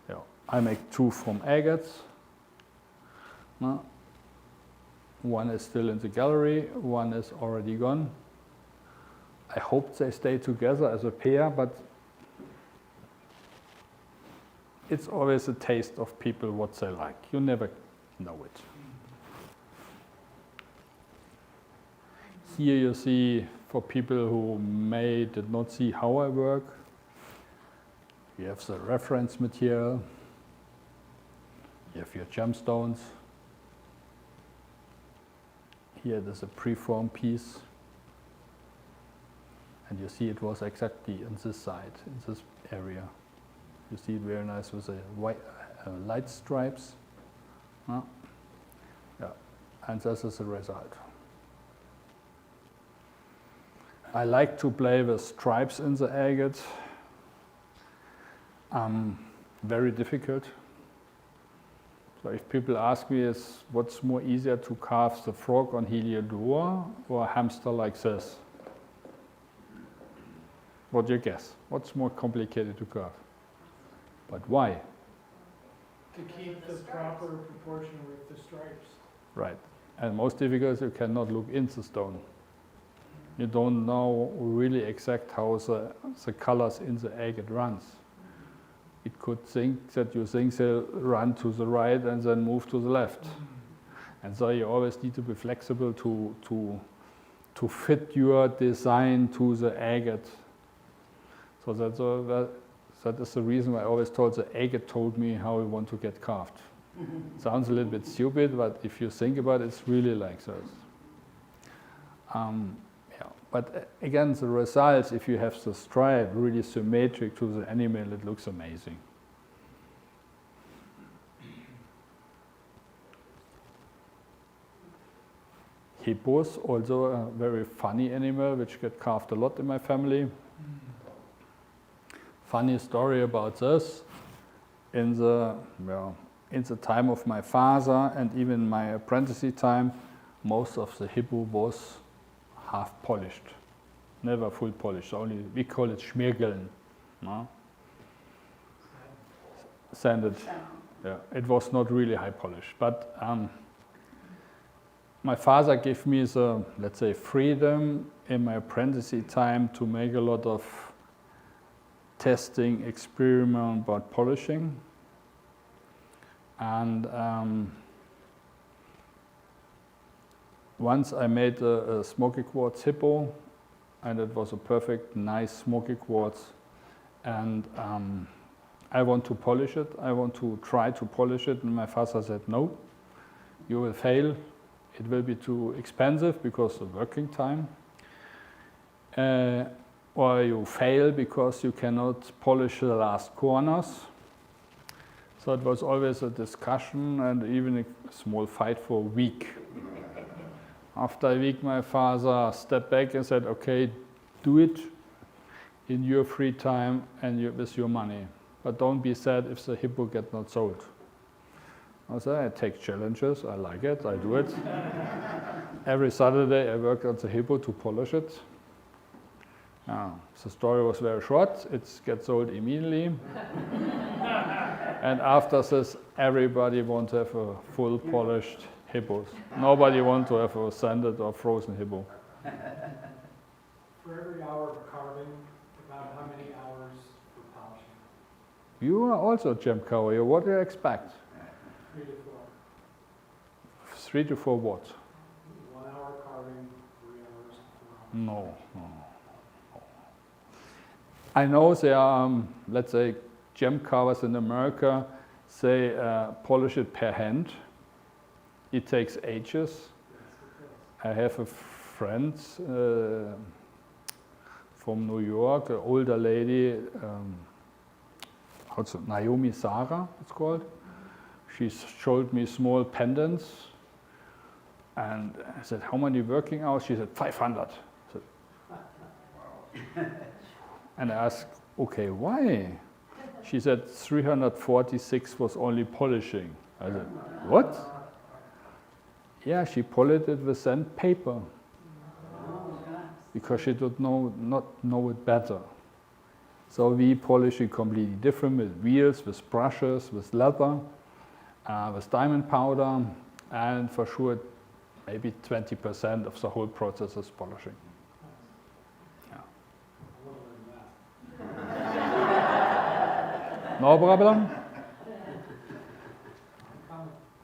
Yeah. I make two from agates. No. One is still in the gallery, one is already gone. I hope they stay together as a pair, but it's always a taste of people what they like. You never know it. Here you see, for people who did not see how I work, you have the reference material, you have your gemstones. Here there's a preformed piece. And you see it was exactly on this side, in this area. You see it very nice with the white light stripes. Yeah. And this is the result. I like to play with stripes in the agate. Very difficult. So if people ask me what's more easier to carve the frog on Heliodor or a hamster like this? What do you guess? What's more complicated to carve? But why? To keep the proper proportion with the stripes. Right. And most difficult, you cannot look into stone. You don't know really exact how the colors in the agate runs. It could think that you think they'll run to the right and then move to the left. And so you always need to be flexible to fit your design to the agate. So that is the reason why I always told the agate told me how we want to get carved. Sounds a little bit stupid, but if you think about it, it's really like this. Yeah. But again, the results, if you have the stripe really symmetric to the animal, it looks amazing. Hippos, also a very funny animal, which get carved a lot in my family. Funny story about this. In the time of my father and even my apprenticeship time, most of the hippo was half polished, never full polished. Only we call it schmiergeln, no? Sanded. Yeah, it was not really high polish, but my father gave me the, let's say, freedom in my apprenticeship time to make a lot of testing, experiment about polishing. And once I made a smoky quartz hippo, and it was a perfect, nice smoky quartz. And I want to polish it. I want to try to polish it. And my father said, no, you will fail. It will be too expensive because of working time. Or you fail because you cannot polish the last corners. So it was always a discussion and even a small fight for a week. After a week, my father stepped back and said, okay, do it in your free time and with your money. But don't be sad if the hippo gets not sold. I said, I take challenges, I like it, I do it. Every Saturday I work on the hippo to polish it. The story was very short, it gets sold immediately. And after this, everybody wants to have a full polished hippo. Nobody wants to have a sanded or frozen hippo. For every hour of carving, about how many hours for polishing? You are also a gem carver. What do you expect? 3 to 4. 3 to 4 what? 1 hour carving, 3 hours to 4 hours. No. I know there are, let's say, gem carvers in America, they polish it per hand. It takes ages. I have a friend from New York, an older lady, also Naomi Sarah, it's called. She showed me small pendants, and I said, how many working hours? She said, 500. I said, and I asked, okay, why? She said 346 was only polishing. I said, what? Yeah, she polished it with sandpaper because she did not know it better. So we polish it completely different with wheels, with brushes, with leather, with diamond powder, and for sure maybe 20% of the whole process is polishing. No problem.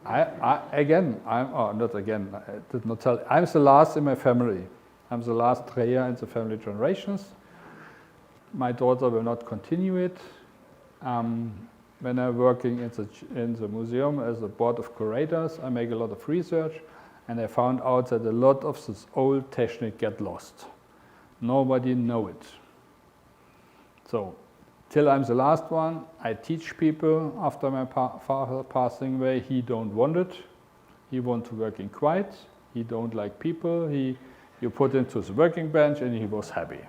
I did not tell. I'm the last in my family. I'm the last Dreher in the family generations. My daughter will not continue it. When I'm working in the museum as a board of curators, I make a lot of research, and I found out that a lot of this old technique get lost. Nobody know it. So, till I'm the last one, I teach people after my father passing away. He don't want it. He want to work in quiet. He don't like people. You put him to the working bench and he was happy.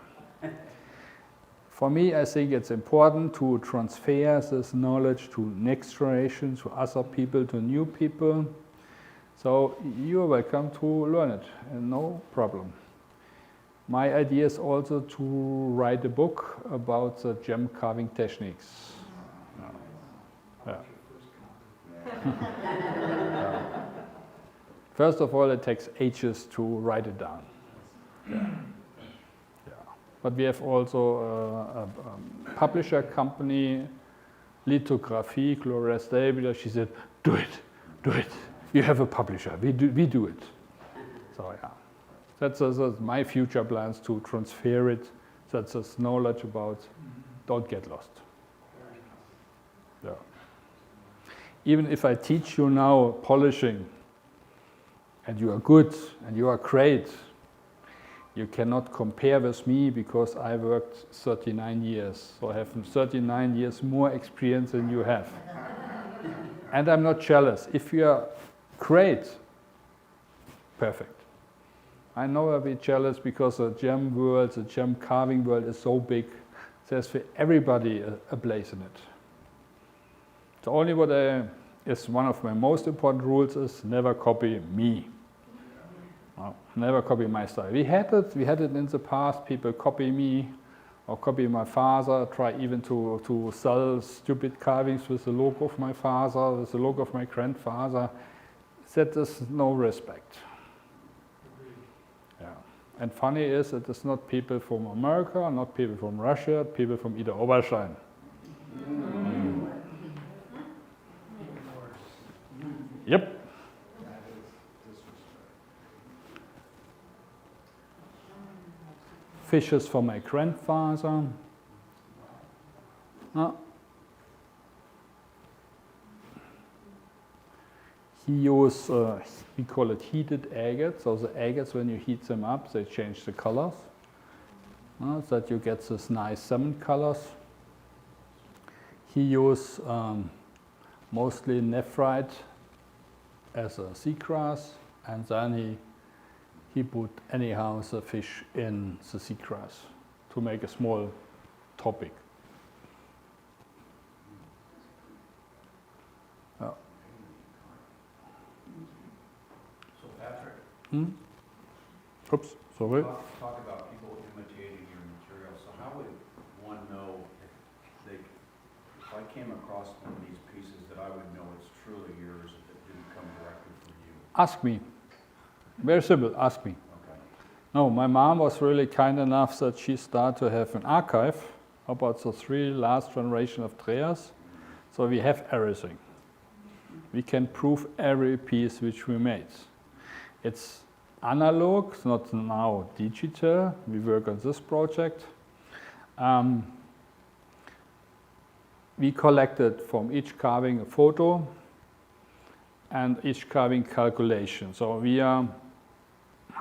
For me, I think it's important to transfer this knowledge to next generation, to other people, to new people. So you're welcome to learn it, and no problem. My idea is also to write a book about the gem carving techniques. Yeah. First of all, it takes ages to write it down. Yeah. But we have also a publisher company, Lithography, Gloria Stabler. She said, do it. You have a publisher, we do it. So yeah. That's my future plans, to transfer it. That's this knowledge about, don't get lost. Yeah. even if I teach you now polishing, and you are good, and you are great, you cannot compare with me because I worked 39 years. So I have 39 years more experience than you have. And I'm not jealous. If you are great, perfect. I know I'll be jealous because the gem world, the gem carving world is so big. There's for everybody a place in it. The only what is one of my most important rules is never copy me. No, never copy my style. We had it in the past. People copy me or copy my father, try even to sell stupid carvings with the logo of my father, with the logo of my grandfather. That is no respect. Yeah. And funny is, it is not people from America, not people from Russia, people from Ida Oberstein. Yep. Fishes for my grandfather. He used, we call it heated agates. So the agates, when you heat them up, they change the colors. So that you get this nice salmon colors. He used mostly nephrite as a seagrass, and then he put anyhow the fish in the seagrass to make a small topic. So Patrick, Oops, sorry. talk about people imitating your material. So how would one know if I came across one of these pieces that I would know it's truly yours if it didn't come directly from you? Ask me. Very simple, ask me. Okay. No, my mom was really kind enough that she started to have an archive about the 3 last generation of Drehers. So we have everything. We can prove every piece which we made. It's analog, it's not now digital. We work on this project. We collected from each carving a photo and each carving calculation. So we are,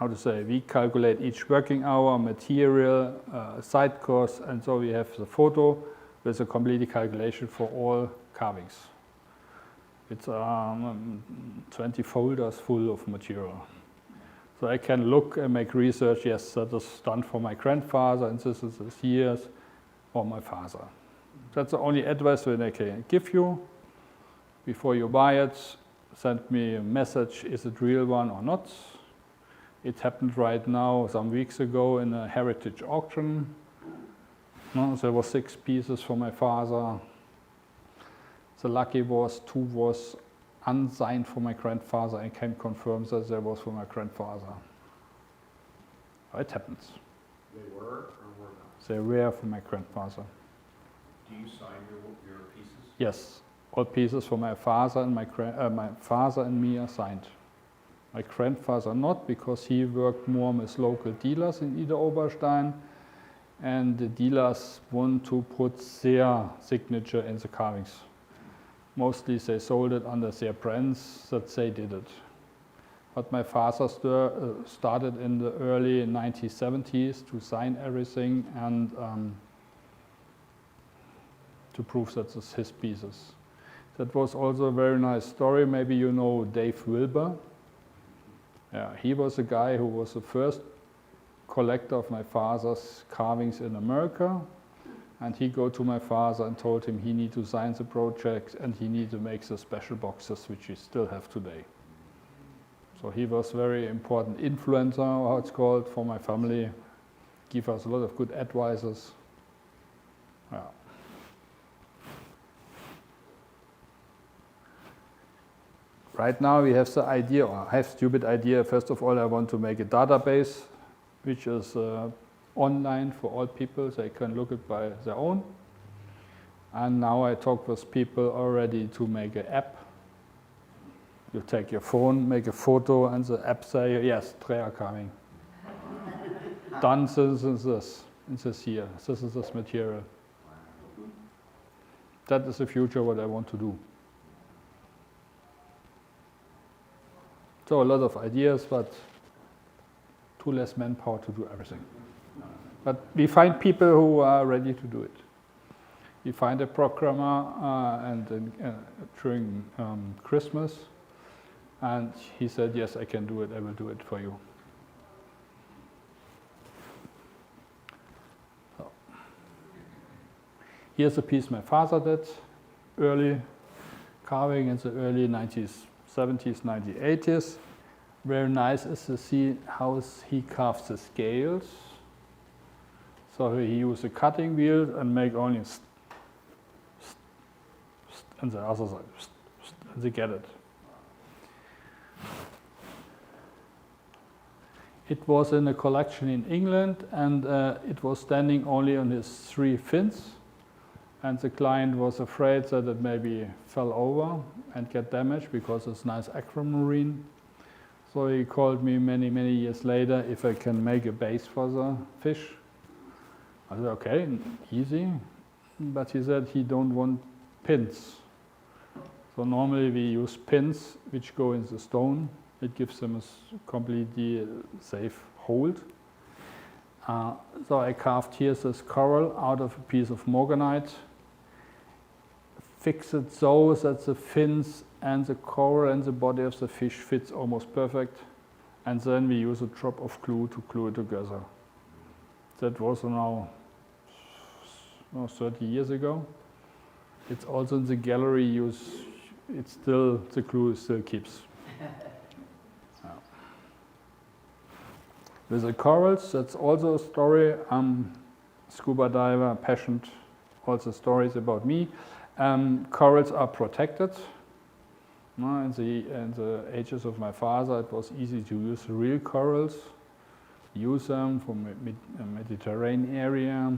we calculate each working hour, material, site cost, and so we have the photo with a complete calculation for all carvings. It's 20 folders full of material. So I can look and make research, yes, that is done for my grandfather, and this is his years, or my father. That's the only advice that I can give you. Before you buy it, send me a message, is it real one or not? It happened right now, some weeks ago, in a heritage auction. There were 6 pieces for my father. The lucky was 2 was unsigned for my grandfather. I can confirm that there was for my grandfather. It happens. They were or were not? They were for my grandfather. Do you sign your pieces? Yes, all pieces for my father and my father and me are signed. My grandfather not, because he worked more with local dealers in Ida Oberstein, and the dealers want to put their signature in the carvings. Mostly they sold it under their brands that they did it. But my father started in the early 1970s to sign everything and to prove that it's his pieces. That was also a very nice story. Maybe you know Dave Wilbur. Yeah, he was a guy who was the first collector of my father's carvings in America. And he go to my father and told him he need to sign the project and he need to make the special boxes, which we still have today. So he was very important influencer, how it's called, for my family. Give us a lot of good advices. Yeah. Right now we have the idea, or I have stupid idea. First of all, I want to make a database, which is online for all people. They can look it by their own. And now I talk with people already to make an app. You take your phone, make a photo, and the app say, yes, Dreher carving. Done this and this, in this year. This is this material. That is the future, what I want to do. So a lot of ideas, but too less manpower to do everything. But we find people who are ready to do it. We find a programmer during Christmas, and he said, yes, I can do it, I will do it for you. So. Here's a piece my father did, early carving in the early 1970s, 1980s. Very nice is to see how he carves the scales. So he used a cutting wheel and make only and the other side, and they get it. It was in a collection in England, and it was standing only on his 3 fins, and the client was afraid that it maybe fell over and get damaged because it's nice aquamarine. So he called me many, many years later if I can make a base for the fish. I said, okay, easy. But he said he don't want pins. So normally we use pins which go in the stone. It gives them a completely safe hold. So I carved here this coral out of a piece of morganite. Fix it so that the fins and the coral and the body of the fish fits almost perfect. And then we use a drop of glue to glue it together. That was now 30 years ago. It's also in the gallery it's still, the glue still keeps. With the corals, that's also a story. Scuba diver, passionate, also stories about me. Corals are protected. In the ages of my father, it was easy to use real corals, use them from the Mediterranean area.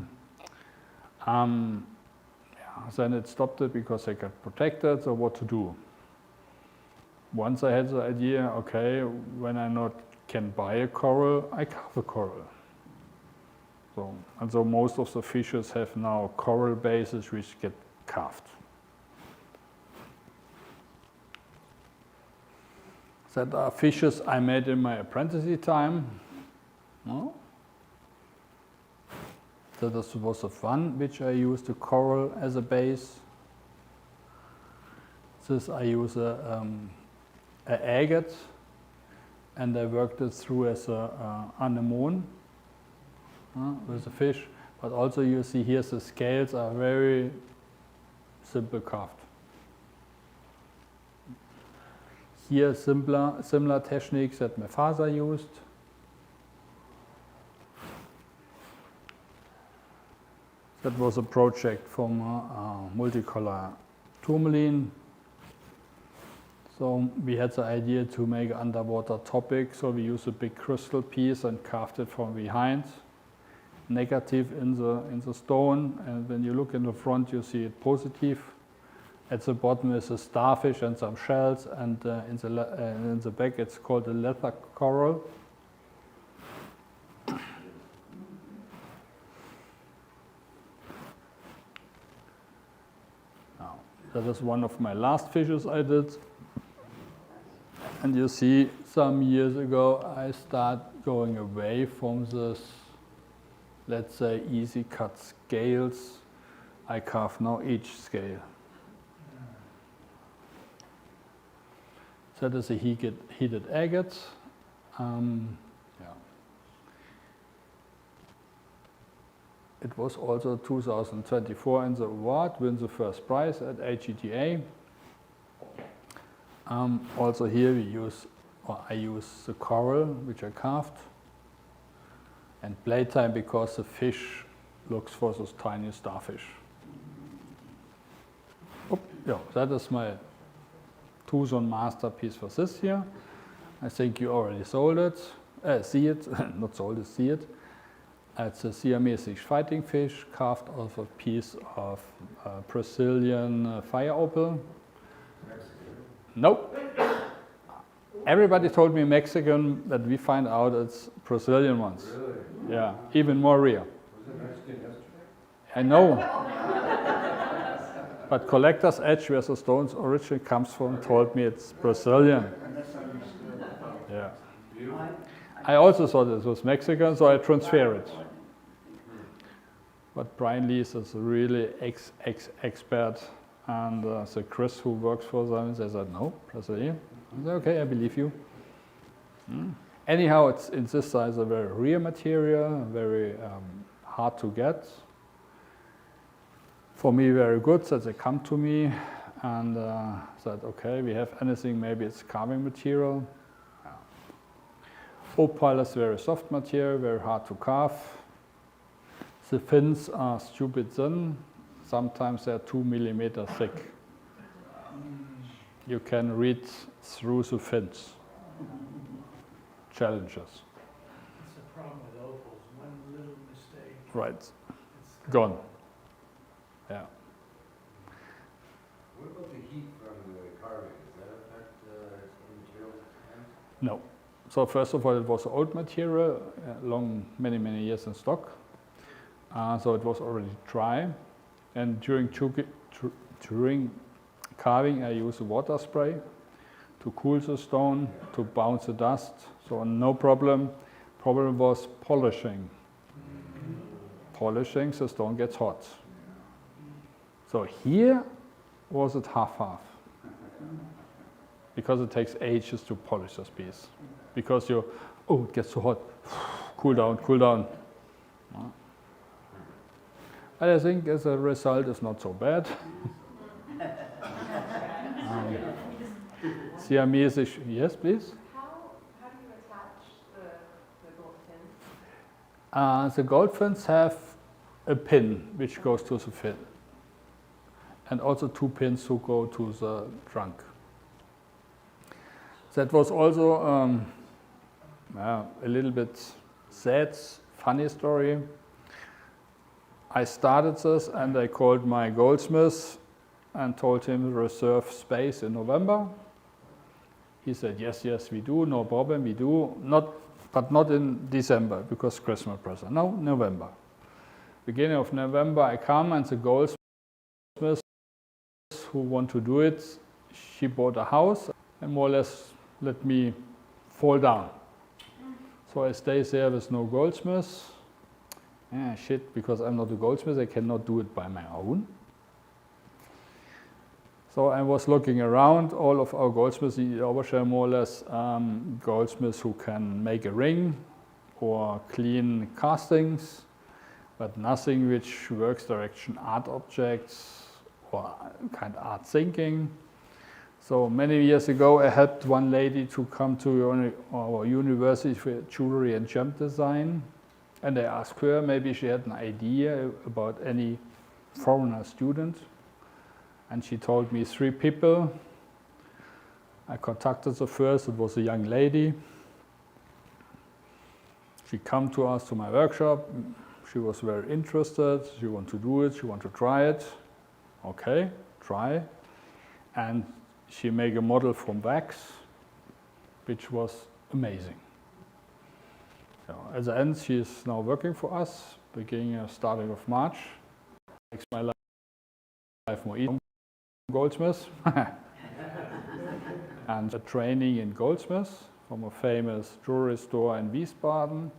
Then it stopped it because they got protected, so what to do? Once I had the idea, okay, when I not can buy a coral, I carve a coral. So most of the fishes have now coral bases which get carved. That are fishes I made in my apprenticeship time. No? That was the fun, which I used the coral as a base. This I use a agate, and I worked it through as a anemone with the fish. But also you see here the scales are very simple carved. Here similar techniques that my father used. That was a project from multicolor tourmaline. So we had the idea to make an underwater topic, so we used a big crystal piece and carved it from behind. Negative in the stone, and when you look in the front you see it positive. At the bottom is a starfish and some shells, and in the back it's called a leather coral. Now, that is one of my last fishes I did. And you see, some years ago I start going away from this, let's say, easy cut scales. I carve now each scale. That is a heated agate. It was also 2024 in the award, win the first prize at AGTA. Also here I use the coral which I carved, and playtime because the fish looks for those tiny starfish. That is my Tucson masterpiece for this year. I think you already sold it, see it, not sold it, see it. It's a Siamese fighting fish carved off a piece of Brazilian fire opal. Nope. Everybody told me Mexican, but we find out it's Brazilian ones. Really? Yeah, even more rare. Was it Mexican yesterday? I know. But Collector's Edge, where the stones originally comes from, told me it's Brazilian. I misunderstood. I thought do? I also thought it was Mexican, so I transfer it. But Brian Lees is a really expert, and so Chris, who works for them, they said, no, Brazilian. I said, okay, I believe you. Anyhow, it's in this size a very rare material, very hard to get. For me, very good that they come to me and said, okay, we have anything, maybe it's carving material. Opal is very soft material, very hard to carve. The fins are stupid thin. Sometimes they're 2 millimeters thick. You can read through the fins. Challenges. That's the problem with opals, one little mistake. Right, It's gone. Yeah. What about the heat from the carving? Does that affect the material? No. So first of all, it was old material, long, many years in stock. So it was already dry. And during carving, I use a water spray to cool the stone, to bounce the dust. So no problem. Problem was polishing. Polishing, the stone gets hot. So here was it half-half. Because it takes ages to polish this piece. Because it gets so hot. Cool down. And I think as a result, it's not so bad. Siamese, yes, please. How do you attach the gold fins? The gold fins have a pin which goes to the fin, and also 2 pins who go to the trunk. That was also a little bit sad, funny story. I started this and I called my goldsmith and told him to reserve space in November. He said, yes, we do, no problem, we do. But not in December, because Christmas present. No, November. Beginning of November, I come and the goldsmith who want to do it, she bought a house and more or less let me fall down. So I stay there with no goldsmith. Shit, because I'm not a goldsmith, I cannot do it by my own. So I was looking around, all of our goldsmiths in Oberstdorf, more or less goldsmiths who can make a ring or clean castings, but nothing which works direction art objects or kind of art thinking. So many years ago, I helped one lady to come to our university for jewelry and gem design. And I asked her, maybe she had an idea about any foreigner student. And she told me 3 people. I contacted the first, it was a young lady. She came to us to my workshop. She was very interested. She wanted to do it, she wanted to try it. Okay, try. And she made a model from wax, which was amazing. So at the end, she is now working for us, starting of March. Makes my life more easy. Goldsmith. And a training in goldsmith from a famous jewelry store in Wiesbaden.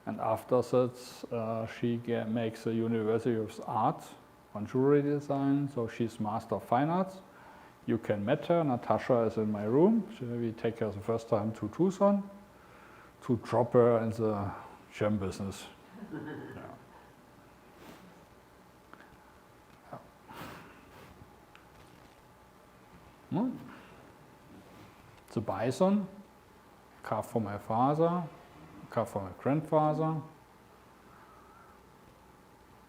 And after that, she makes a University of Art on jewelry design. So she's Master of Fine Arts. You can meet her. Natasha is in my room. We take her the first time to Tucson to drop her in the gem business. The bison, carved for my father, carved for my grandfather.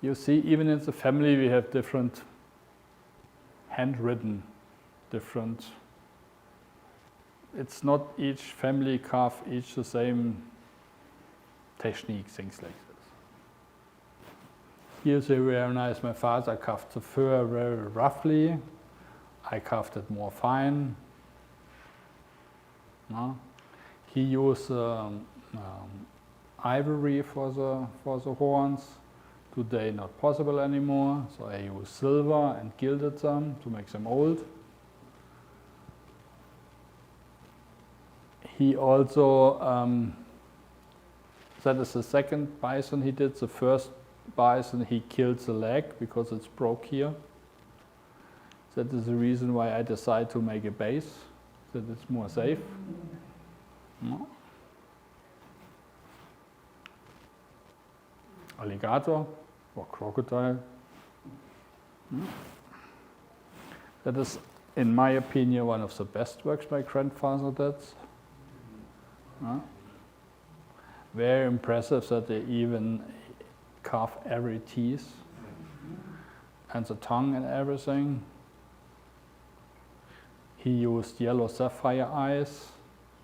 You see, even in the family, we have different handwritten, different. It's not each family carve each the same technique, things like this. Here's a very nice, my father carved the fur very roughly. I carved it more fine. No? He used ivory for the horns. Today not possible anymore, so I use silver and gilded them to make them old. he also, that is the second bison he did. The first bison he killed the leg because it's broke here. That is the reason why I decided to make a base, that it's more safe. No. Alligator or crocodile. No. That is, in my opinion, one of the best works my grandfather did. No. Very impressive that they even carve every teeth and the tongue and everything. He used yellow sapphire eyes,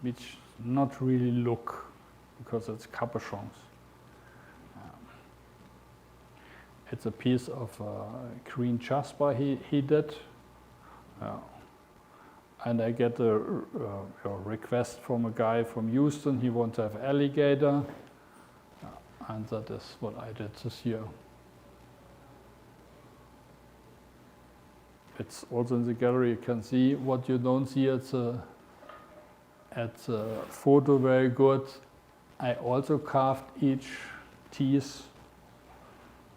which not really look because it's capuchons. It's a piece of green jasper he did. And I get a request from a guy from Houston. He wants to have alligator. And that is what I did this year. It's also in the gallery. You can see what you don't see at the photo very good. I also carved each teeth,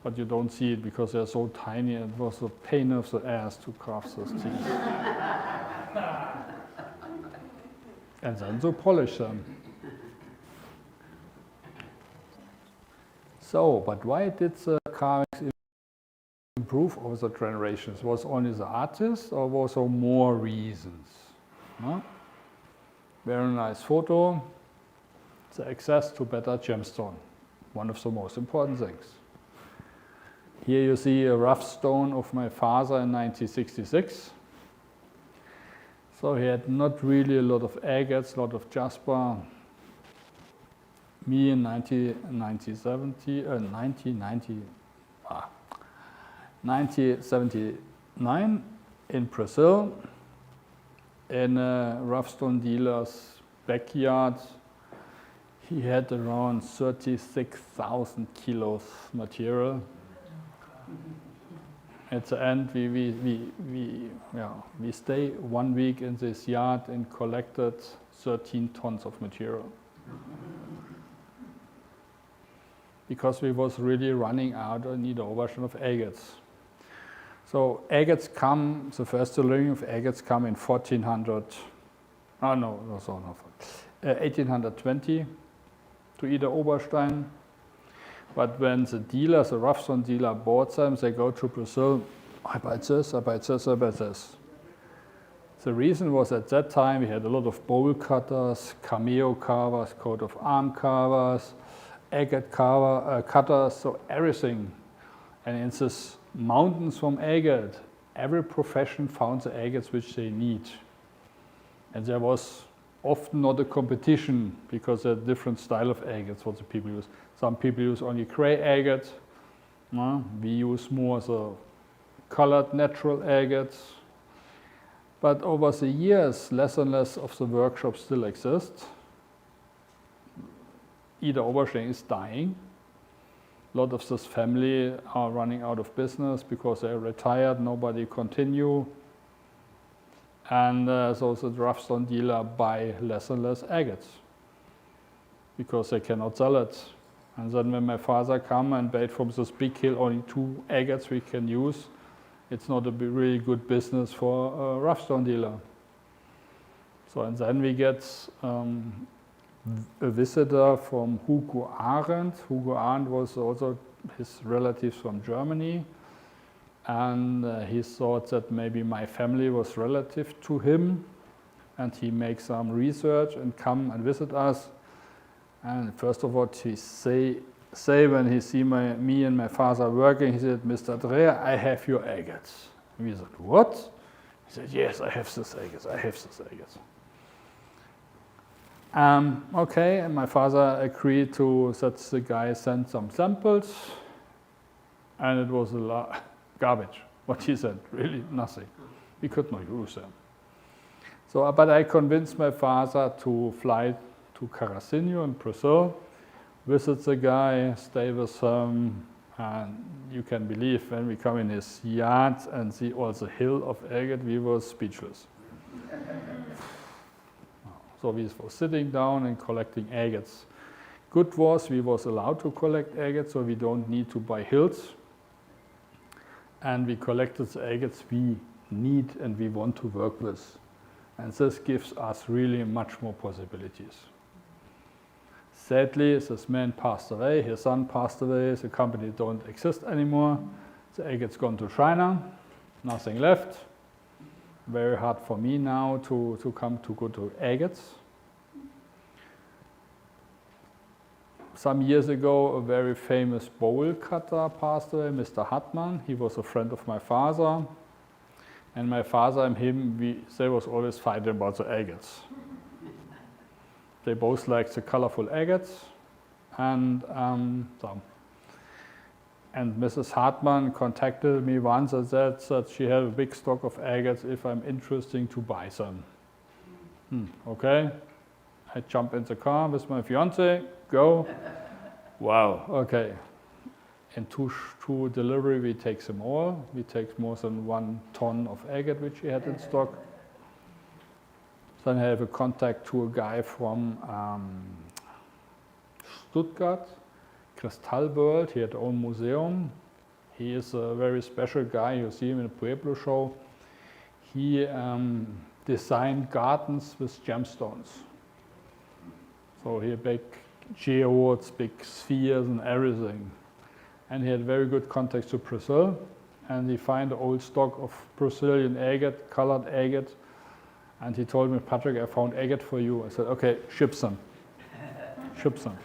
but you don't see it because they're so tiny. It was a pain of the ass to carve those teeth. And then to polish them. So, but why did the carvings improve over the generations? Was only the artist or was there more reasons? No? Very nice photo. The access to better gemstone, one of the most important things. Here you see a rough stone of my father in 1966. So he had not really a lot of agates, a lot of jasper. Me in 1979 in Brazil, in a rough stone dealer's backyard. He had around 36,000 kilos material. At the end, we stay 1 week in this yard and collected 13 tons of material. Because we was really running out of need overversion of agates. So agates come, the first delivery of agates come in 1820 to Ida Oberstein. But when the dealer, the rough stone dealer, bought them, they go to Brazil, I buy this, I buy this, I buy this. The reason was at that time we had a lot of bowl cutters, cameo carvers, coat of arm carvers, agate cutters, so everything. And in these mountains from agate, every profession found the agates which they need. And there was often not a competition because there are different style of agates what the people use. Some people use only gray agate. We use more the colored natural agates. But over the years, less and less of the workshops still exist. Ida Oberstein is dying. A lot of this family are running out of business because they're retired, nobody continue. And so the rough stone dealer buy less and less agates because they cannot sell it. And then when my father come and bought from this big hill only 2 agates we can use, it's not a really good business for a rough stone dealer. So and then we get a visitor from Hugo Arendt. Hugo Arendt was also his relatives from Germany. And he thought that maybe my family was relative to him. And he makes some research and come and visit us. And first of all, he say when he see me and my father working, he said, Mr. Dreher, I have your agates. And we said, what? He said, yes, I have this agates, I have this agates. Okay, and my father agreed to that the guy sent some samples. And it was garbage, what he said, really nothing. We could not use them. So, but I convinced my father to fly to Caracinho in Brazil, visit the guy, stay with him, and you can believe when we come in his yard and see all the hill of agate, we were speechless. So we were sitting down and collecting agates. Good was we was allowed to collect agates, so we don't need to buy hills. And we collected the agates we need and we want to work with. And this gives us really much more possibilities. Sadly, this man passed away, his son passed away, the company don't exist anymore. The agate's gone to China, nothing left. Very hard for me now to go to agates. Some years ago, a very famous bowl cutter passed away, Mr. Hartmann. He was a friend of my father. And my father and him, they was always fighting about the agates. They both liked the colorful agates. And Mrs. Hartmann contacted me once and said that she had a big stock of agates if I'm interested to buy some. Okay. I jump in the car with my fiance, go. Wow, okay. And to delivery we take them all. We take more than 1 ton of agate which we had in stock. Then I have a contact to a guy from Stuttgart, Crystal World. He had his own museum. He is a very special guy. You see him in the Pueblo show. He designed gardens with gemstones. So he had big geodes, big spheres and everything. And he had very good contacts to Brazil. And he found an old stock of Brazilian agate, colored agate. And he told me, Patrick, I found agate for you. I said, okay, ship some. Ship some.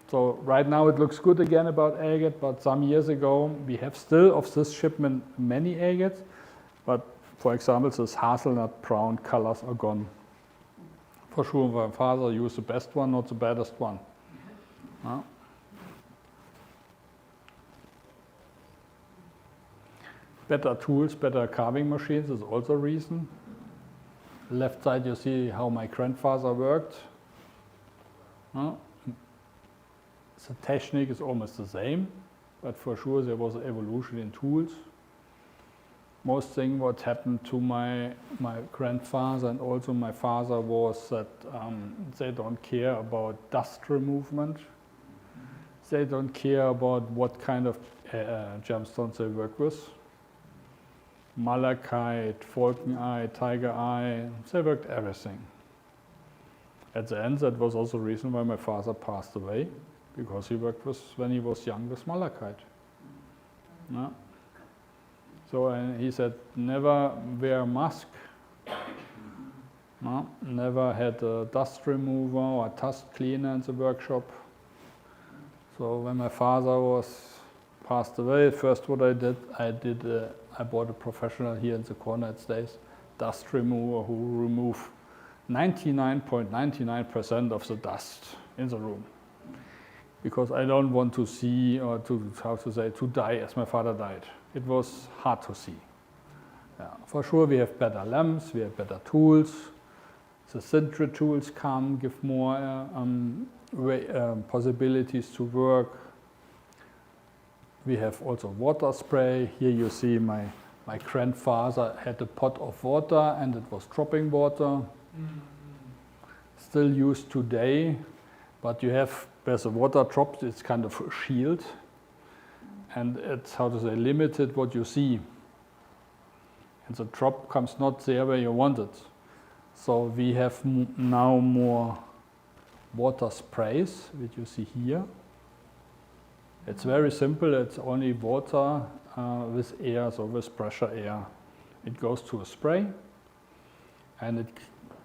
So right now it looks good again about agate, but some years ago we have still of this shipment many agates. But for example, this hazelnut brown colors are gone. For sure, my father used the best one, not the baddest one. No? Better tools, better carving machines is also a reason. Left side you see how my grandfather worked. No? The technique is almost the same, but for sure there was an evolution in tools. Most thing what happened to my grandfather and also my father was that they don't care about dust removement. They don't care about what kind of gemstones they work with. Malachite, falconite, tiger eye, they worked everything. At the end, that was also the reason why my father passed away, because he worked with, when he was young, with malachite. No? So he said, never wear a mask, no? Never had a dust remover or a dust cleaner in the workshop. So when my father was passed away, first what I bought a professional here in the corner at Stays, dust remover who remove 99.99% of the dust in the room. Because I don't want to see, or to die as my father died. It was hard to see. Yeah, for sure we have better lamps, we have better tools. The sintry tools give more possibilities to work. We have also water spray. Here you see my grandfather had a pot of water and it was dropping water. Still used today, but you have, where the water drops, it's kind of a shield. And it's, limited what you see. And the drop comes not there where you want it. So we have now more water sprays, which you see here. It's very simple, it's only water with air, so with pressure air. It goes to a spray, and it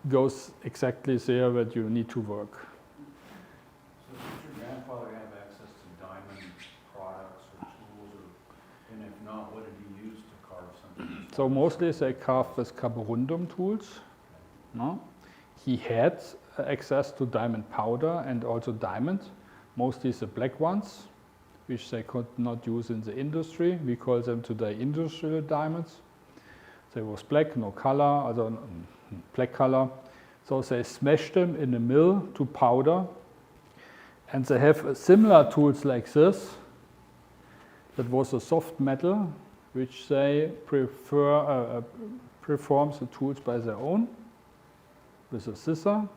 goes exactly there where you need to work. So did your grandfather have access to diamond products or tools, and if not, what did he use to carve something? So mostly they carve with carborundum tools. No? He had access to diamond powder and also diamond, mostly the black ones, which they could not use in the industry. We call them today industrial diamonds. They was black, no color, also black color. So they smashed them in a mill to powder. And they have similar tools like this. That was a soft metal, which they performs the tools by their own. with a scissor,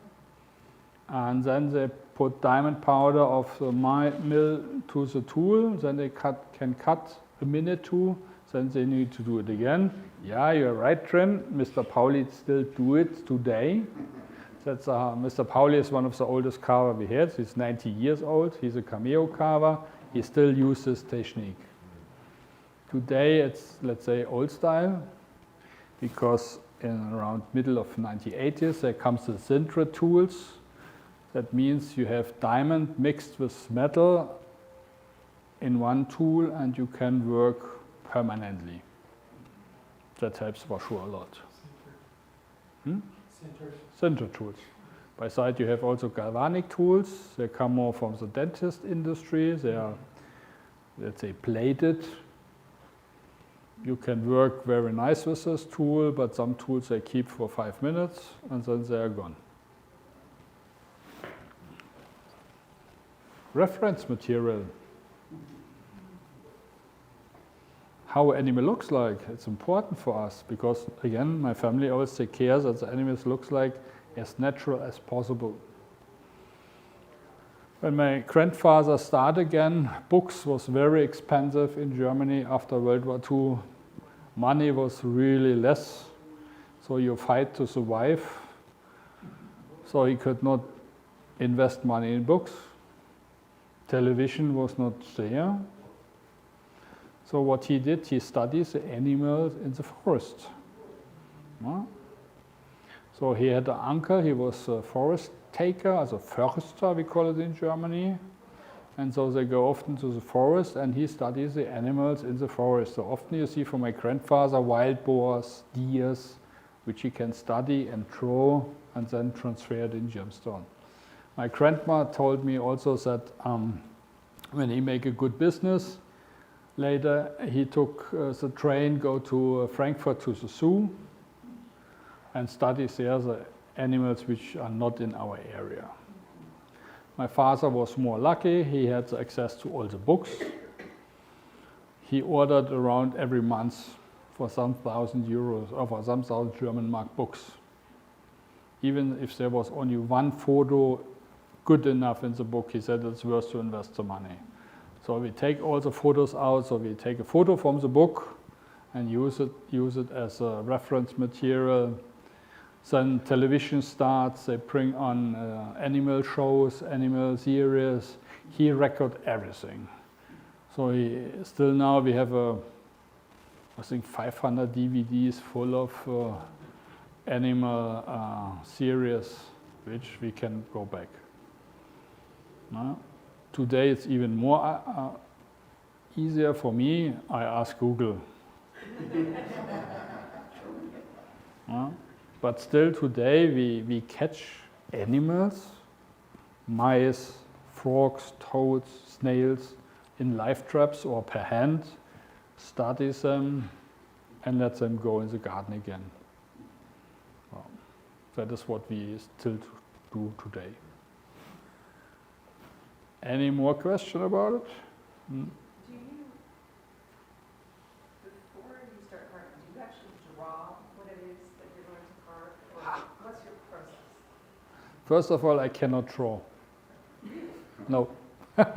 and then they put diamond powder of the mill to the tool, then they can cut a minute too, then they need to do it again. Yeah, you're right, Trin. Mr. Pauli still do it today. That's Mr. Pauli is one of the oldest carver we had. He's 90 years old. He's a cameo carver. He still uses this technique. Today it's, let's say, old style, because in around middle of 1980s there comes the sinter tools. That means you have diamond mixed with metal in one tool and you can work permanently. That helps for sure a lot. Sinter tools. By side you have also galvanic tools. They come more from the dentist industry. They are, let's say, plated. You can work very nice with this tool, but some tools they keep for 5 minutes and then they are gone. Reference material. How an animal looks like, it's important for us because, again, my family always take care that the animal looks like as natural as possible. When my grandfather started again, books was very expensive in Germany after World War II. Money was really less, so you fight to survive. So he could not invest money in books. Television was not there. So what he did, he studied the animals in the forest. So he had an uncle, he was a forest taker, as a Förster, we call it in Germany. And so they go often to the forest and he studies the animals in the forest. So often you see from my grandfather wild boars, deers, which he can study and draw and then transfer it in gemstone. My grandma told me also that when he make a good business, later he took the train, go to Frankfurt to the zoo and studies there the animals which are not in our area. My father was more lucky, he had access to all the books. He ordered around every month for some €1,000 or for some 1,000 German mark books. Even if there was only one photo good enough in the book, he said it's worth to invest the money. So we take all the photos out, so we take a photo from the book and use it as a reference material. Then television starts, they bring on animal shows, animal series. He record everything. So still now we have I think 500 DVDs full of animal series, which we can go back. Today it's even more easier for me. I ask Google. But still today we catch animals, mice, frogs, toads, snails in live traps or per hand, study them and let them go in the garden again. Well, that is what we still do today. Any more question about it? Do you, before you start carving, do you actually draw what it is that you're going to carve? Or what's your process? First of all, I cannot draw. No. Okay.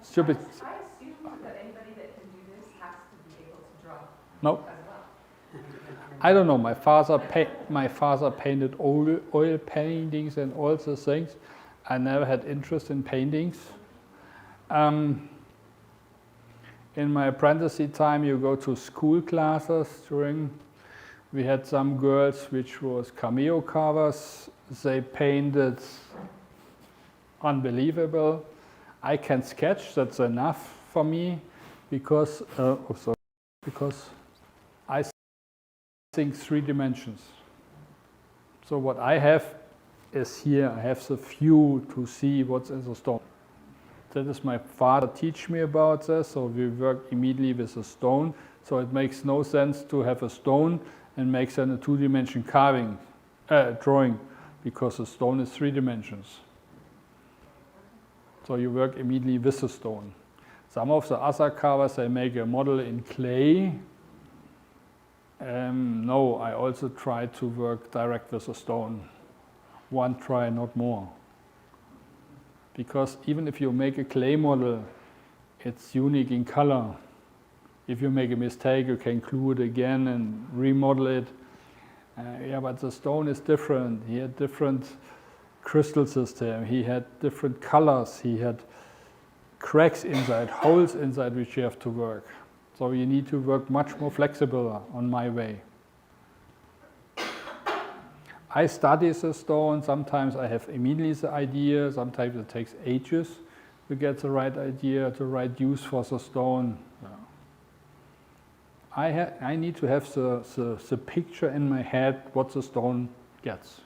Stupid. I assume that anybody that can do this has to be able to draw No. as well. I don't know. My father painted oil paintings and all those things. I never had interest in paintings. In my apprenticeship time, you go to school classes we had some girls which was cameo carvers. They painted unbelievable. I can sketch, that's enough for me, because I think 3 dimensions. So what I have is here, I have the view to see what's in the stone. That is my father teach me about this, so we work immediately with a stone. So it makes no sense to have a stone and make then a 2-dimension drawing, because the stone is 3 dimensions. So you work immediately with the stone. Some of the other carvers, they make a model in clay. No, I also try to work direct with the stone. one try, not more. Because even if you make a clay model, it's unique in color. If you make a mistake, you can glue it again and remodel it. Yeah, but the stone is different. He had different crystal system. He had different colors. He had cracks inside, holes inside which you have to work. So you need to work much more flexible on my way. I study the stone. Sometimes I have immediately the idea. Sometimes it takes ages to get the right idea, the right use for the stone. I need to have the picture in my head what the stone gets.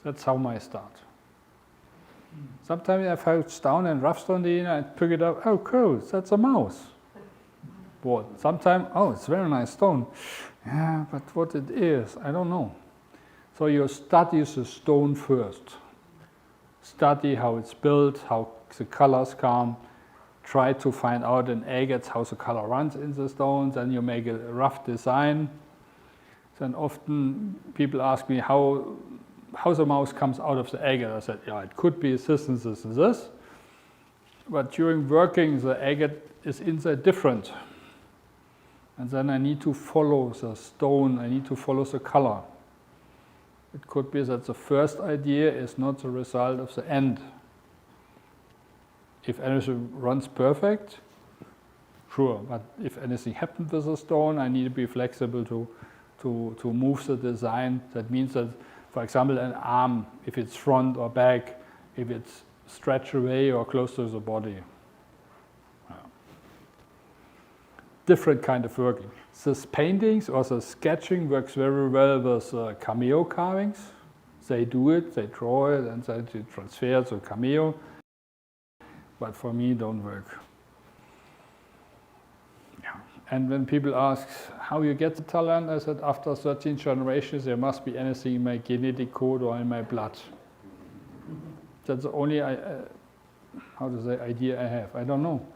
That's how I start. Sometimes I found stone and rough stone and I pick it up. Oh, cool, that's a mouse. But sometimes, oh, it's a very nice stone. Yeah, but what it is, I don't know. So you study the stone first. Study how it's built, how the colors come. Try to find out in agates how the color runs in the stones. Then you make a rough design. Then often people ask me how the mouse comes out of the agate. I said, yeah, it could be this and this and this. But during working, the agate is inside different. And then I need to follow the stone. I need to follow the color. It could be that the first idea is not the result of the end. If anything runs perfect, sure. But if anything happens with the stone, I need to be flexible to move the design. That means that, for example, an arm, if it's front or back, if it's stretched away or close to the body. Different kind of working. The paintings or the sketching works very well with cameo carvings. They do it, they draw it, and then they transfer to cameo. But for me, don't work. Yeah. And when people ask how you get the talent, I said after 13 generations, there must be anything in my genetic code or in my blood. That's the only, idea I have. I don't know.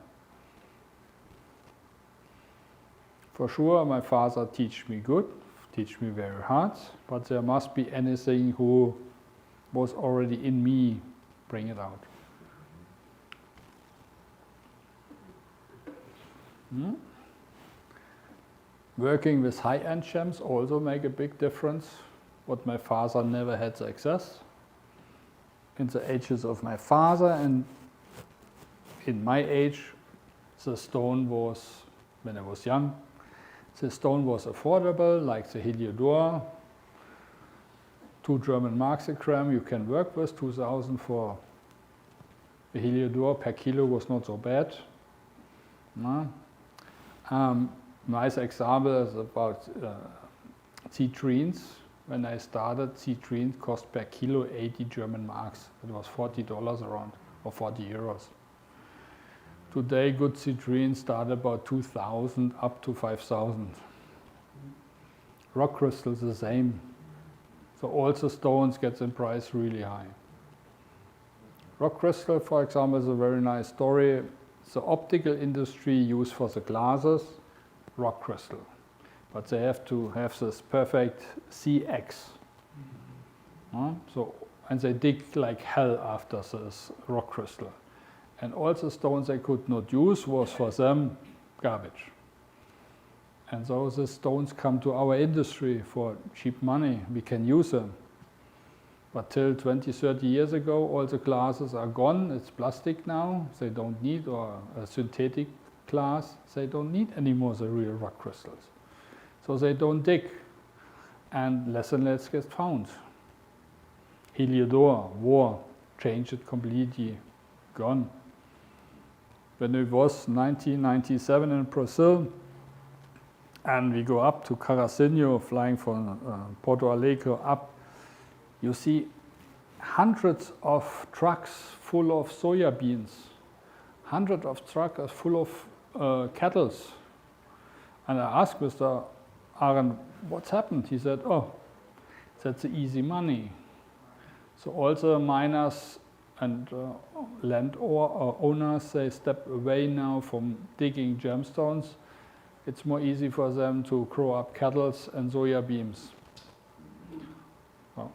For sure, my father teach me good, teach me very hard, but there must be anything who was already in me, bring it out. Working with high-end gems also make a big difference. What my father never had the access. In the ages of my father and in my age, the stone was, when I was young, the stone was affordable, like the Heliodor. 2 German marks a gram you can work with, 2,000 for the Heliodor per kilo was not so bad. No. Nice example is about citrines. When I started, citrines cost per kilo 80 German marks. It was $40 around, or 40 euros. Today, good citrines start about 2,000 up to 5,000. Rock crystals the same. So all the stones get in price really high. Rock crystal, for example, is a very nice story. The optical industry use for the glasses rock crystal, but they have to have this perfect CX. And they dig like hell after this rock crystal. And all the stones they could not use was for them garbage. And so the stones come to our industry for cheap money. We can use them. But till 20, 30 years ago, all the glasses are gone. It's plastic now. They don't need, or a synthetic glass. They don't need anymore the real rock crystals. So they don't dig. And less get found. Heliodor, war, changed it completely. Gone. When it was 1997 in Brazil, and we go up to Carazinho, flying from Porto Alegre up, you see hundreds of trucks full of soya beans, hundreds of trucks full of cattle. And I asked Mr. Aaron, what's happened? He said, oh, that's the easy money. So all the miners and land owners, they step away now from digging gemstones. It's more easy for them to grow up cattle and soya beans. Well,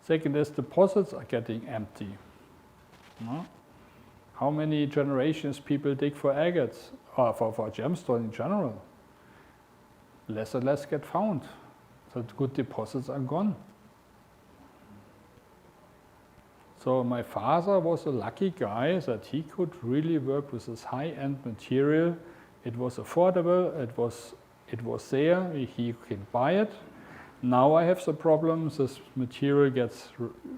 Second is deposits are getting empty. No? How many generations people dig for agates, or for gemstone in general? Less and less get found. So good deposits are gone. So my father was a lucky guy that he could really work with this high-end material. It was affordable, it was there, he can buy it. Now I have the problem, this material gets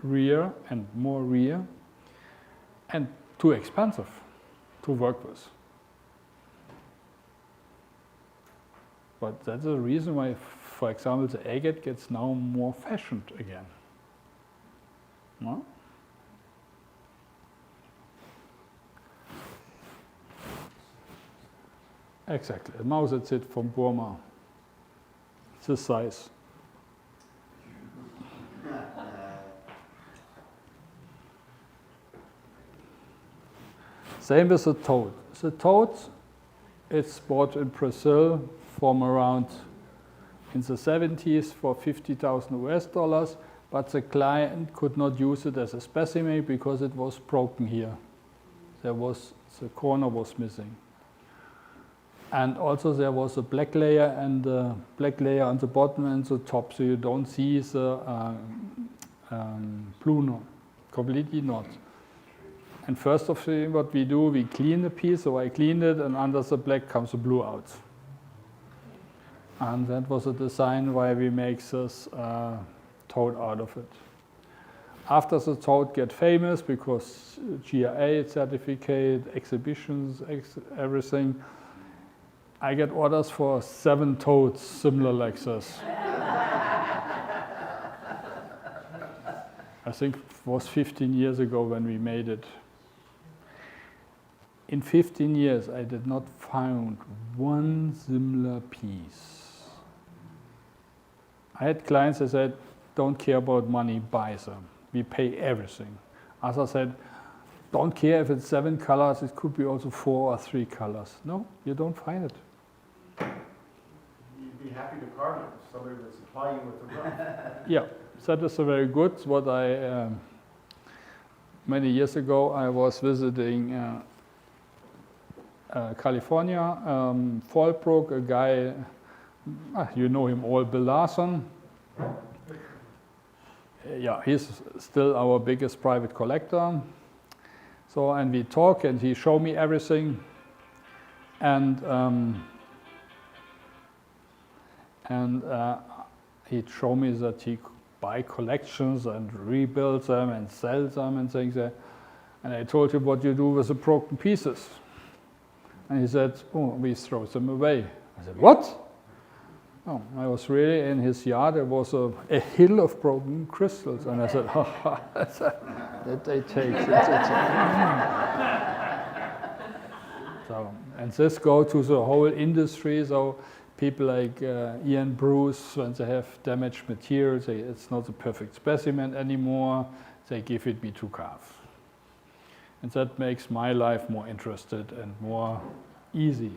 rare and more rare and too expensive to work with. But that's the reason why, for example, the agate gets now more fashioned again. No? Exactly, a Mausetzit from Burma. It's this size. Same with the toad. The toad, it's bought in Brazil from around in the 70s for 50,000 US dollars, but the client could not use it as a specimen because it was broken here. The corner was missing. And also there was a black layer and a black layer on the bottom and the top, so you don't see the blue knot, completely not. And first of all, what we do, we clean the piece, so I cleaned it, and under the black comes the blue out. And that was a design why we make this toad out of it. After the toad get famous, because GIA certificate, exhibitions, everything, I get orders for 7 toads similar like this. I think it was 15 years ago when we made it. In 15 years, I did not find one similar piece. I had clients that said, don't care about money, buy them. We pay everything. Others said, don't care if it's 7 colors, it could be also 4 or 3 colors. No, you don't find it. You'd be happy to carve it, somebody would supply you with the rough. Yeah, that is a very good. What I, many years ago, I was visiting California, Fallbrook, a guy, you know him all, Bill Larson. Yeah, he's still our biggest private collector. So, and we talk, and he showed me everything, and he showed me that he buy collections and rebuild them and sell them and things. And I told him, what you do with the broken pieces? And he said, oh, we throw them away. I said, what? Oh, I was really in his yard. There was a hill of broken crystals, and I said, oh, that they take. So, and this goes to the whole industry. So people like Ian Bruce, when they have damaged materials, it's not a perfect specimen anymore. They give it me to carve. And that makes my life more interested and more easy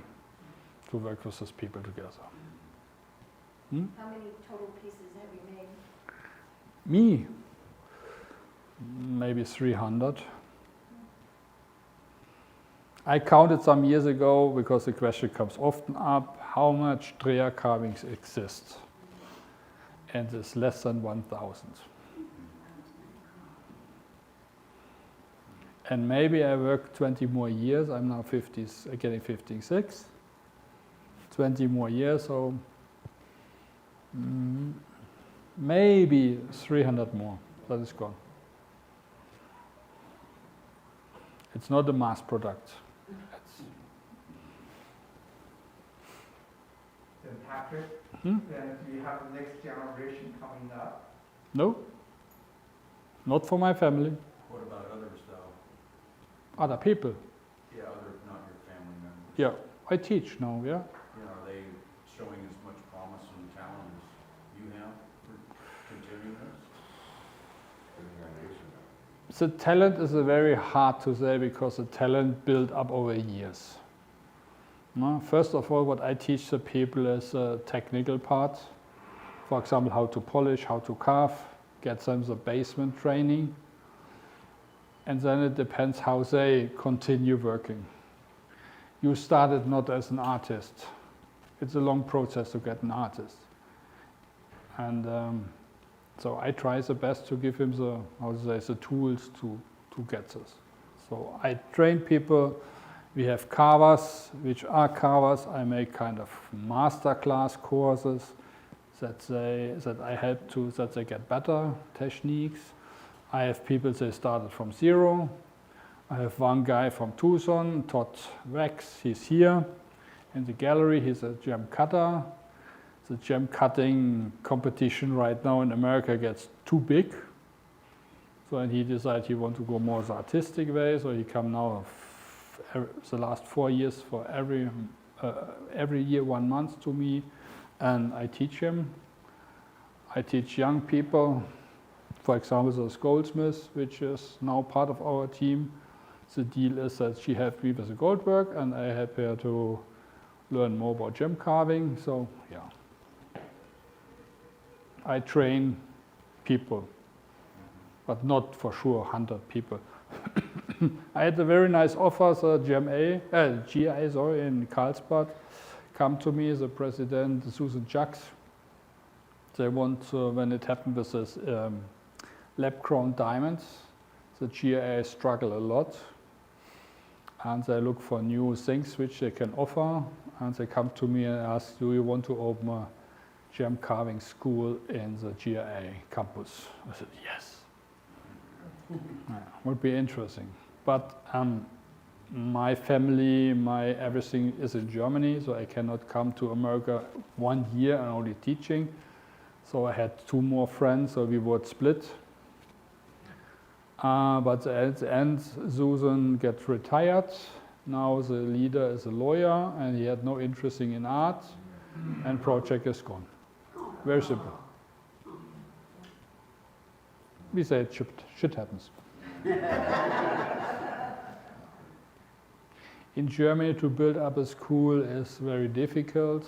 to work with these people together. How many total pieces have you made? Me? Maybe 300. I counted some years ago because the question comes often up, how much Dreher carvings exist? And it's less than 1,000. And maybe I work 20 more years. I'm now getting 56. 20 more years, so maybe 300 more. That is gone. It's not a mass product. Then Patrick, then do you have the next generation coming up? No, not for my family. What about others, though? Other people. Yeah, other, not your family members. Yeah, I teach now, yeah. You know, are they showing as much promise and talent as you have for continuing this? The talent is very hard to say because the talent built up over years. No? First of all, what I teach the people is the technical part. For example, how to polish, how to carve. get them the basement training, and then it depends how they continue working. You started not as an artist. It's a long process to get an artist. And so I try the best to give him the, the tools to get this. So I train people. We have carvers, which are carvers. I make kind of masterclass courses that I help to, that they get better techniques. I have people, they started from zero. I have one guy from Tucson, Todd Wax, he's here in the gallery. He's a gem cutter. The gem cutting competition right now in America gets too big. So and he decided he wants to go more the artistic way. So he come now the last 4 years for every year 1 month to me, and I teach him. I teach young people, for example, the goldsmith, which is now part of our team. The deal is that she helped me with the gold work, and I help her to learn more about gem carving. So yeah, I train people, but not for sure 100 people. I had a very nice offer, the GI, sorry, in Carlsbad, come to me, the president, Susan Jacks. They want, when it happened with this lab-grown diamonds, the GI struggle a lot, and they look for new things which they can offer, and they come to me and ask, do you want to open a gem carving school in the GI campus? I said, yes. Yeah, would be interesting. But my family, my everything is in Germany, so I cannot come to America 1 year and only teaching. So I had 2 more friends, so we would split. But at the end, Susan gets retired. Now the leader is a lawyer, and he had no interest in art, and project is gone. Very simple. We say shit happens. In Germany, to build up a school is very difficult.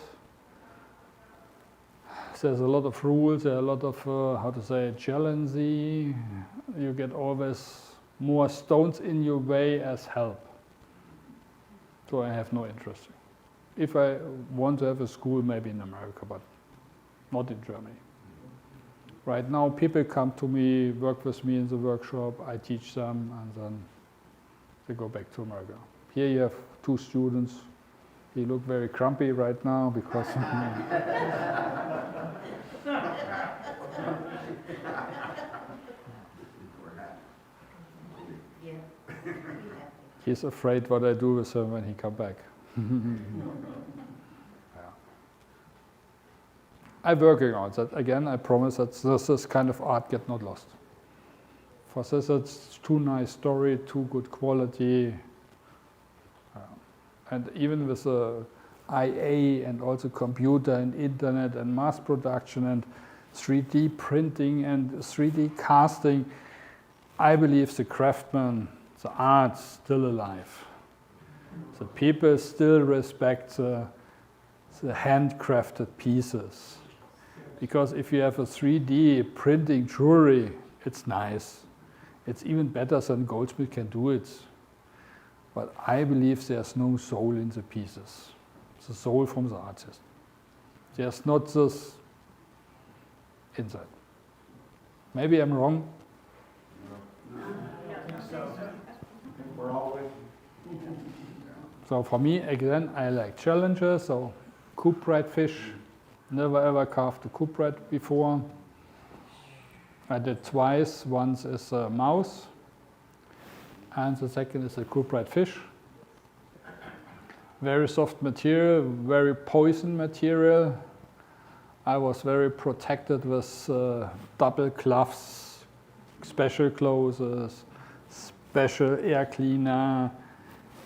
There's a lot of rules, there are a lot of, challenging. You get always more stones in your way as help. So I have no interest. If I want to have a school, maybe in America, but not in Germany. Right now, people come to me, work with me in the workshop, I teach them, and then they go back to America. Here you have 2 students. They look very grumpy right now because he's afraid what I do with him when he come back. I'm working on that. Again, I promise that this kind of art get not lost. For this, it's too nice story, too good quality. And even with the IA and also computer and internet and mass production and 3D printing and 3D casting, I believe the craftsman, the art's still alive. The people still respect the handcrafted pieces. Because if you have a 3D printing jewelry, it's nice. It's even better than goldsmith can do it. But I believe there's no soul in the pieces. It's the soul from the artist. There's not this inside. Maybe I'm wrong. We're all with you. So for me, again, I like challenges. So cuprite fish, never ever carved a cuprite before. I did twice. Once is a mouse, and the second is a cuprite fish. Very soft material, very poison material. I was very protected with double gloves, special clothes, special air cleaner,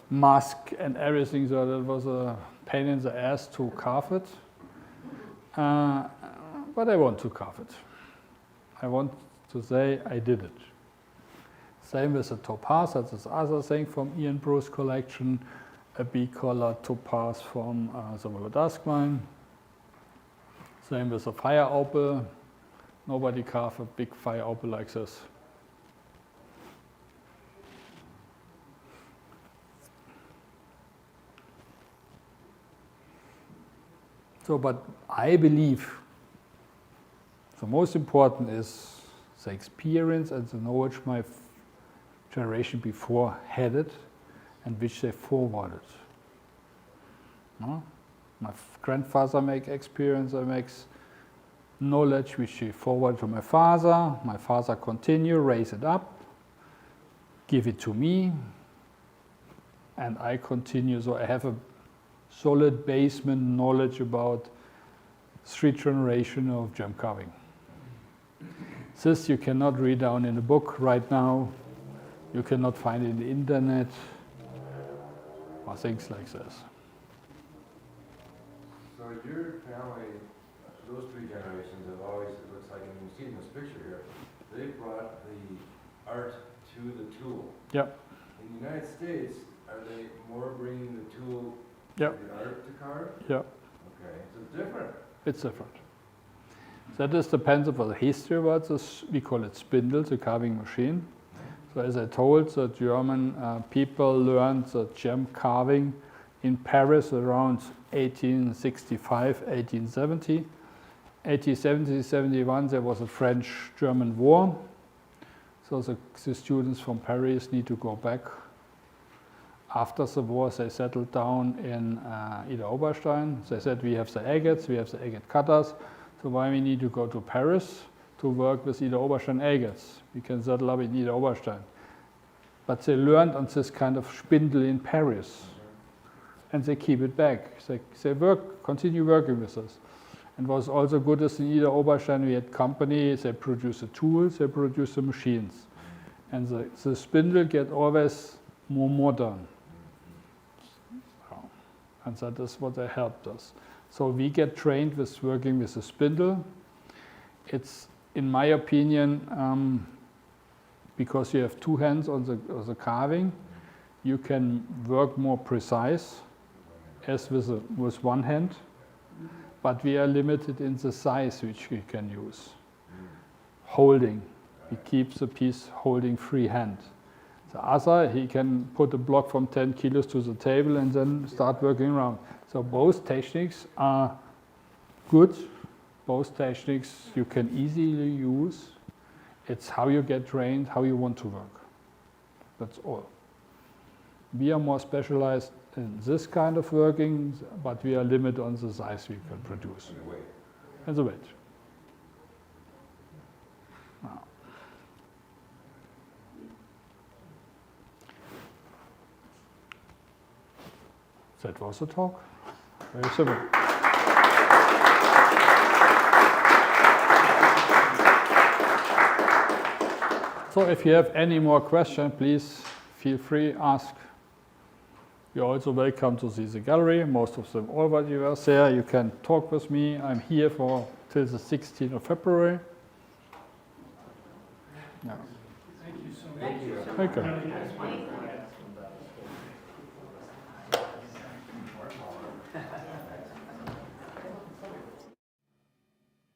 mask and everything, so that was a pain in the ass to carve it. But I want to carve it. I want to say I did it. Same with the topaz, that's this other thing from Ian Bruce's collection, a bee-colored topaz from the Dusk mine. Same with the fire opal, Nobody carve a big fire opal like this. So, but I believe the most important is the experience and the knowledge my generation before had it and which they forwarded. No? My grandfather make experience, I makes knowledge which he forwarded to my father. My father continue, raise it up, give it to me, and I continue. So I have a solid basement knowledge about 3 generations of gem carving. This you cannot read down in a book right now. You cannot find it in the internet or things like this. So your family, those 3 generations have always, it looks like, and you see in this picture here, they brought the art to the tool. Yep. In the United States, are they more bringing the tool Yep. to the art to carve? Yep. Okay, so it's different. It's different. That is depends on the history about this. We call it spindle, the carving machine. So as I told, the German people learned the gem carving in Paris around 1865, 1870. 1870, 71, there was a French-German war. So the students from Paris need to go back. After the war, they settled down in Ida Oberstein. They said, we have the agates, we have the agate cutters, so why we need to go to Paris to work with Ida Oberstein agates? We can settle up in Ida Oberstein. But they learned on this kind of spindle in Paris, and they keep it back. They continue working with us. And was also good as in Ida Oberstein, we had companies, they produce the tools, they produce the machines. And the spindle get always more modern. And that is what they helped us. So we get trained with working with the spindle. It's, in my opinion, because you have 2 hands on the carving, you can work more precise as with 1 hand, but we are limited in the size which we can use. Holding, we keep the piece holding free hand. The other, he can put a block from 10 kilos to the table and then start working around. So both techniques are good. Both techniques you can easily use. It's how you get trained, how you want to work. That's all. We are more specialized in this kind of working, but we are limited on the size we can produce. And the weight. And the weight. Now. That was the talk. Very simple. So if you have any more questions, please feel free, ask. You're also welcome to see the gallery. Most of them already were there. You can talk with me. I'm here till the 16th of February. Yeah. Thank you so much. Thank you. Thank you.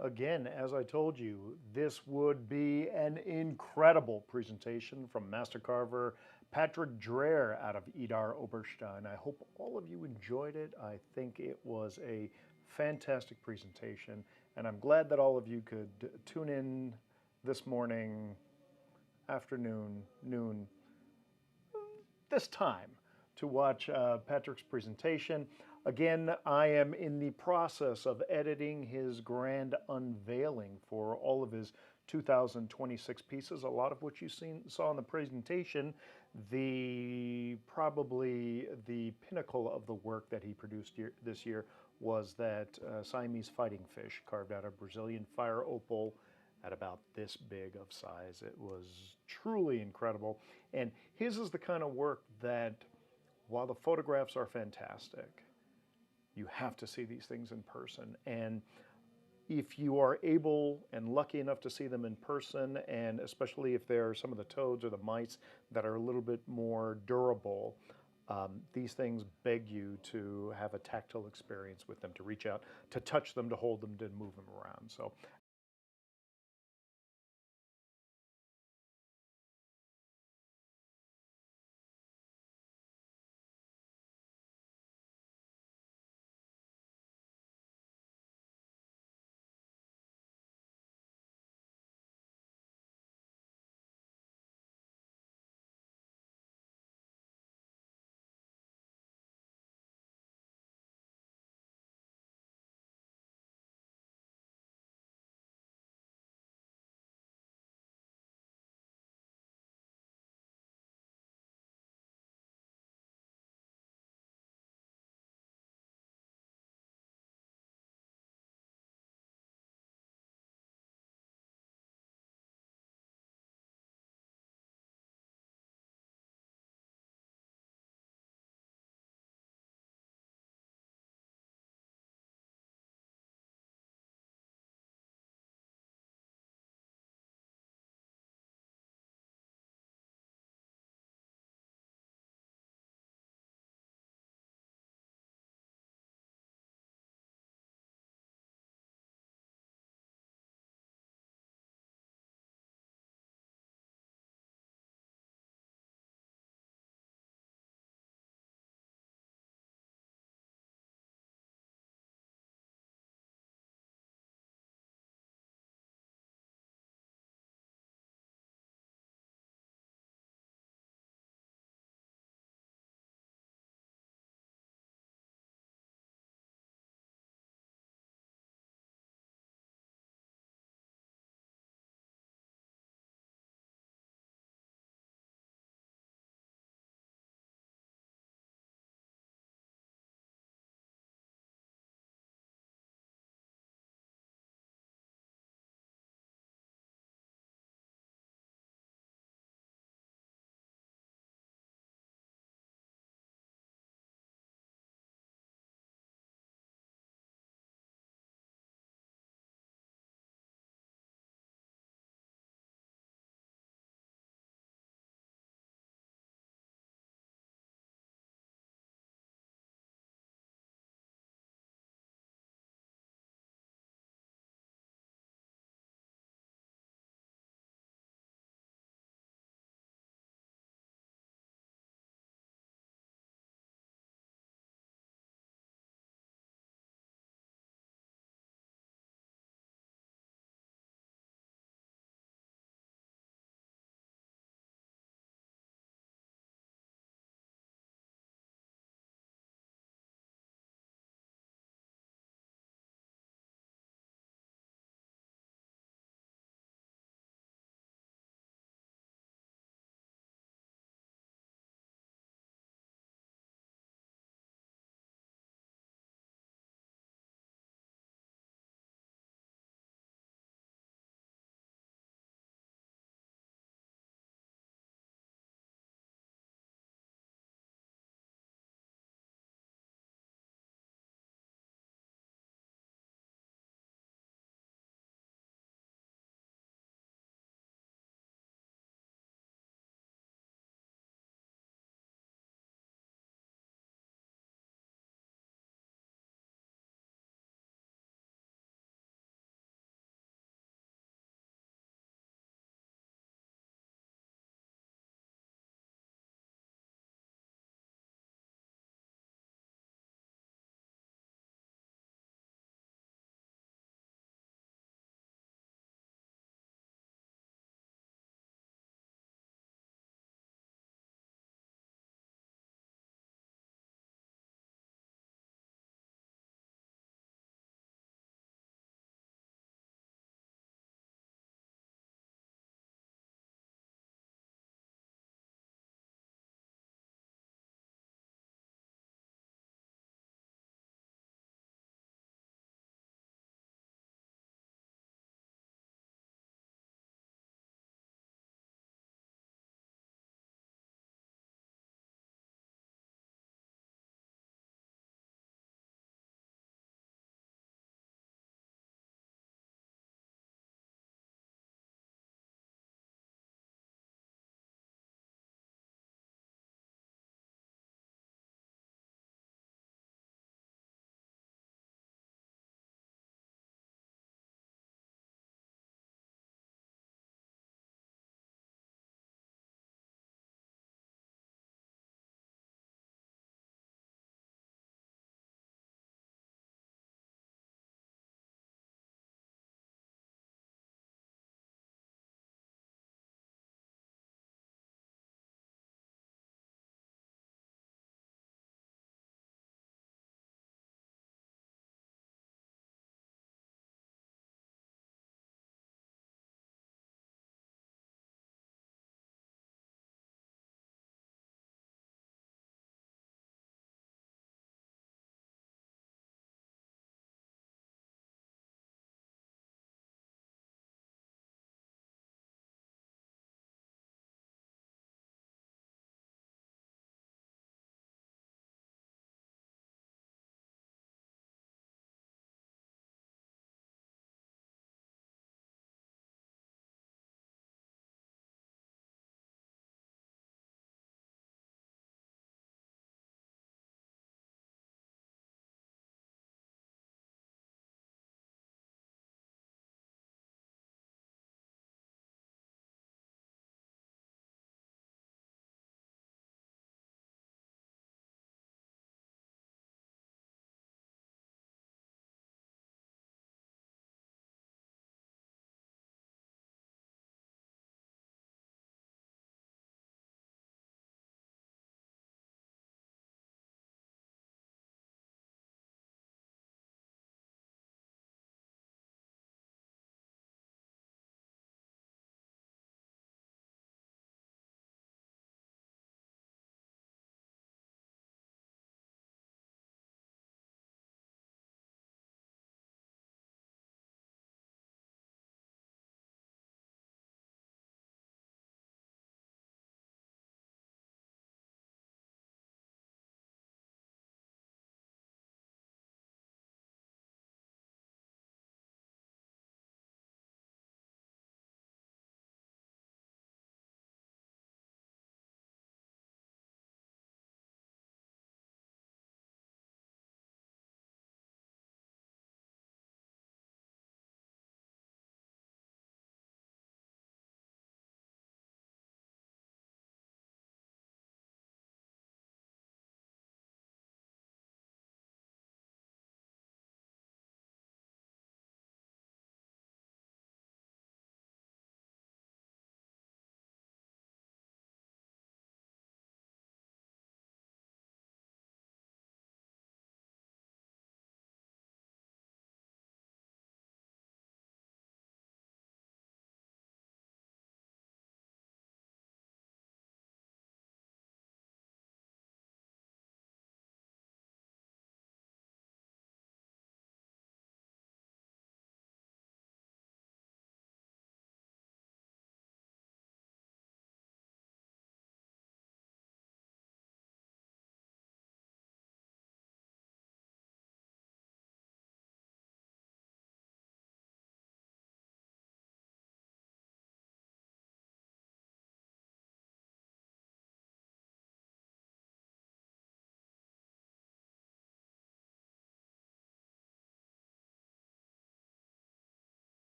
Again, as I told you, this would be an incredible presentation from Master Carver Patrick Dreher out of Idar Oberstein. I hope all of you enjoyed it. I think it was a fantastic presentation, and I'm glad that all of you could tune in this morning, afternoon, noon, this time to watch Patrick's presentation. Again, I am in the process of editing his grand unveiling for all of his 2026 pieces, a lot of which you saw in the presentation. Probably the pinnacle of the work that he produced this year was that Siamese fighting fish carved out of Brazilian fire opal at about this big of size. It was truly incredible. And his is the kind of work that, while the photographs are fantastic, you have to see these things in person. And if you are able and lucky enough to see them in person, and especially if there are some of the toads or the mice that are a little bit more durable, these things beg you to have a tactile experience with them, to reach out, to touch them, to hold them, to move them around. So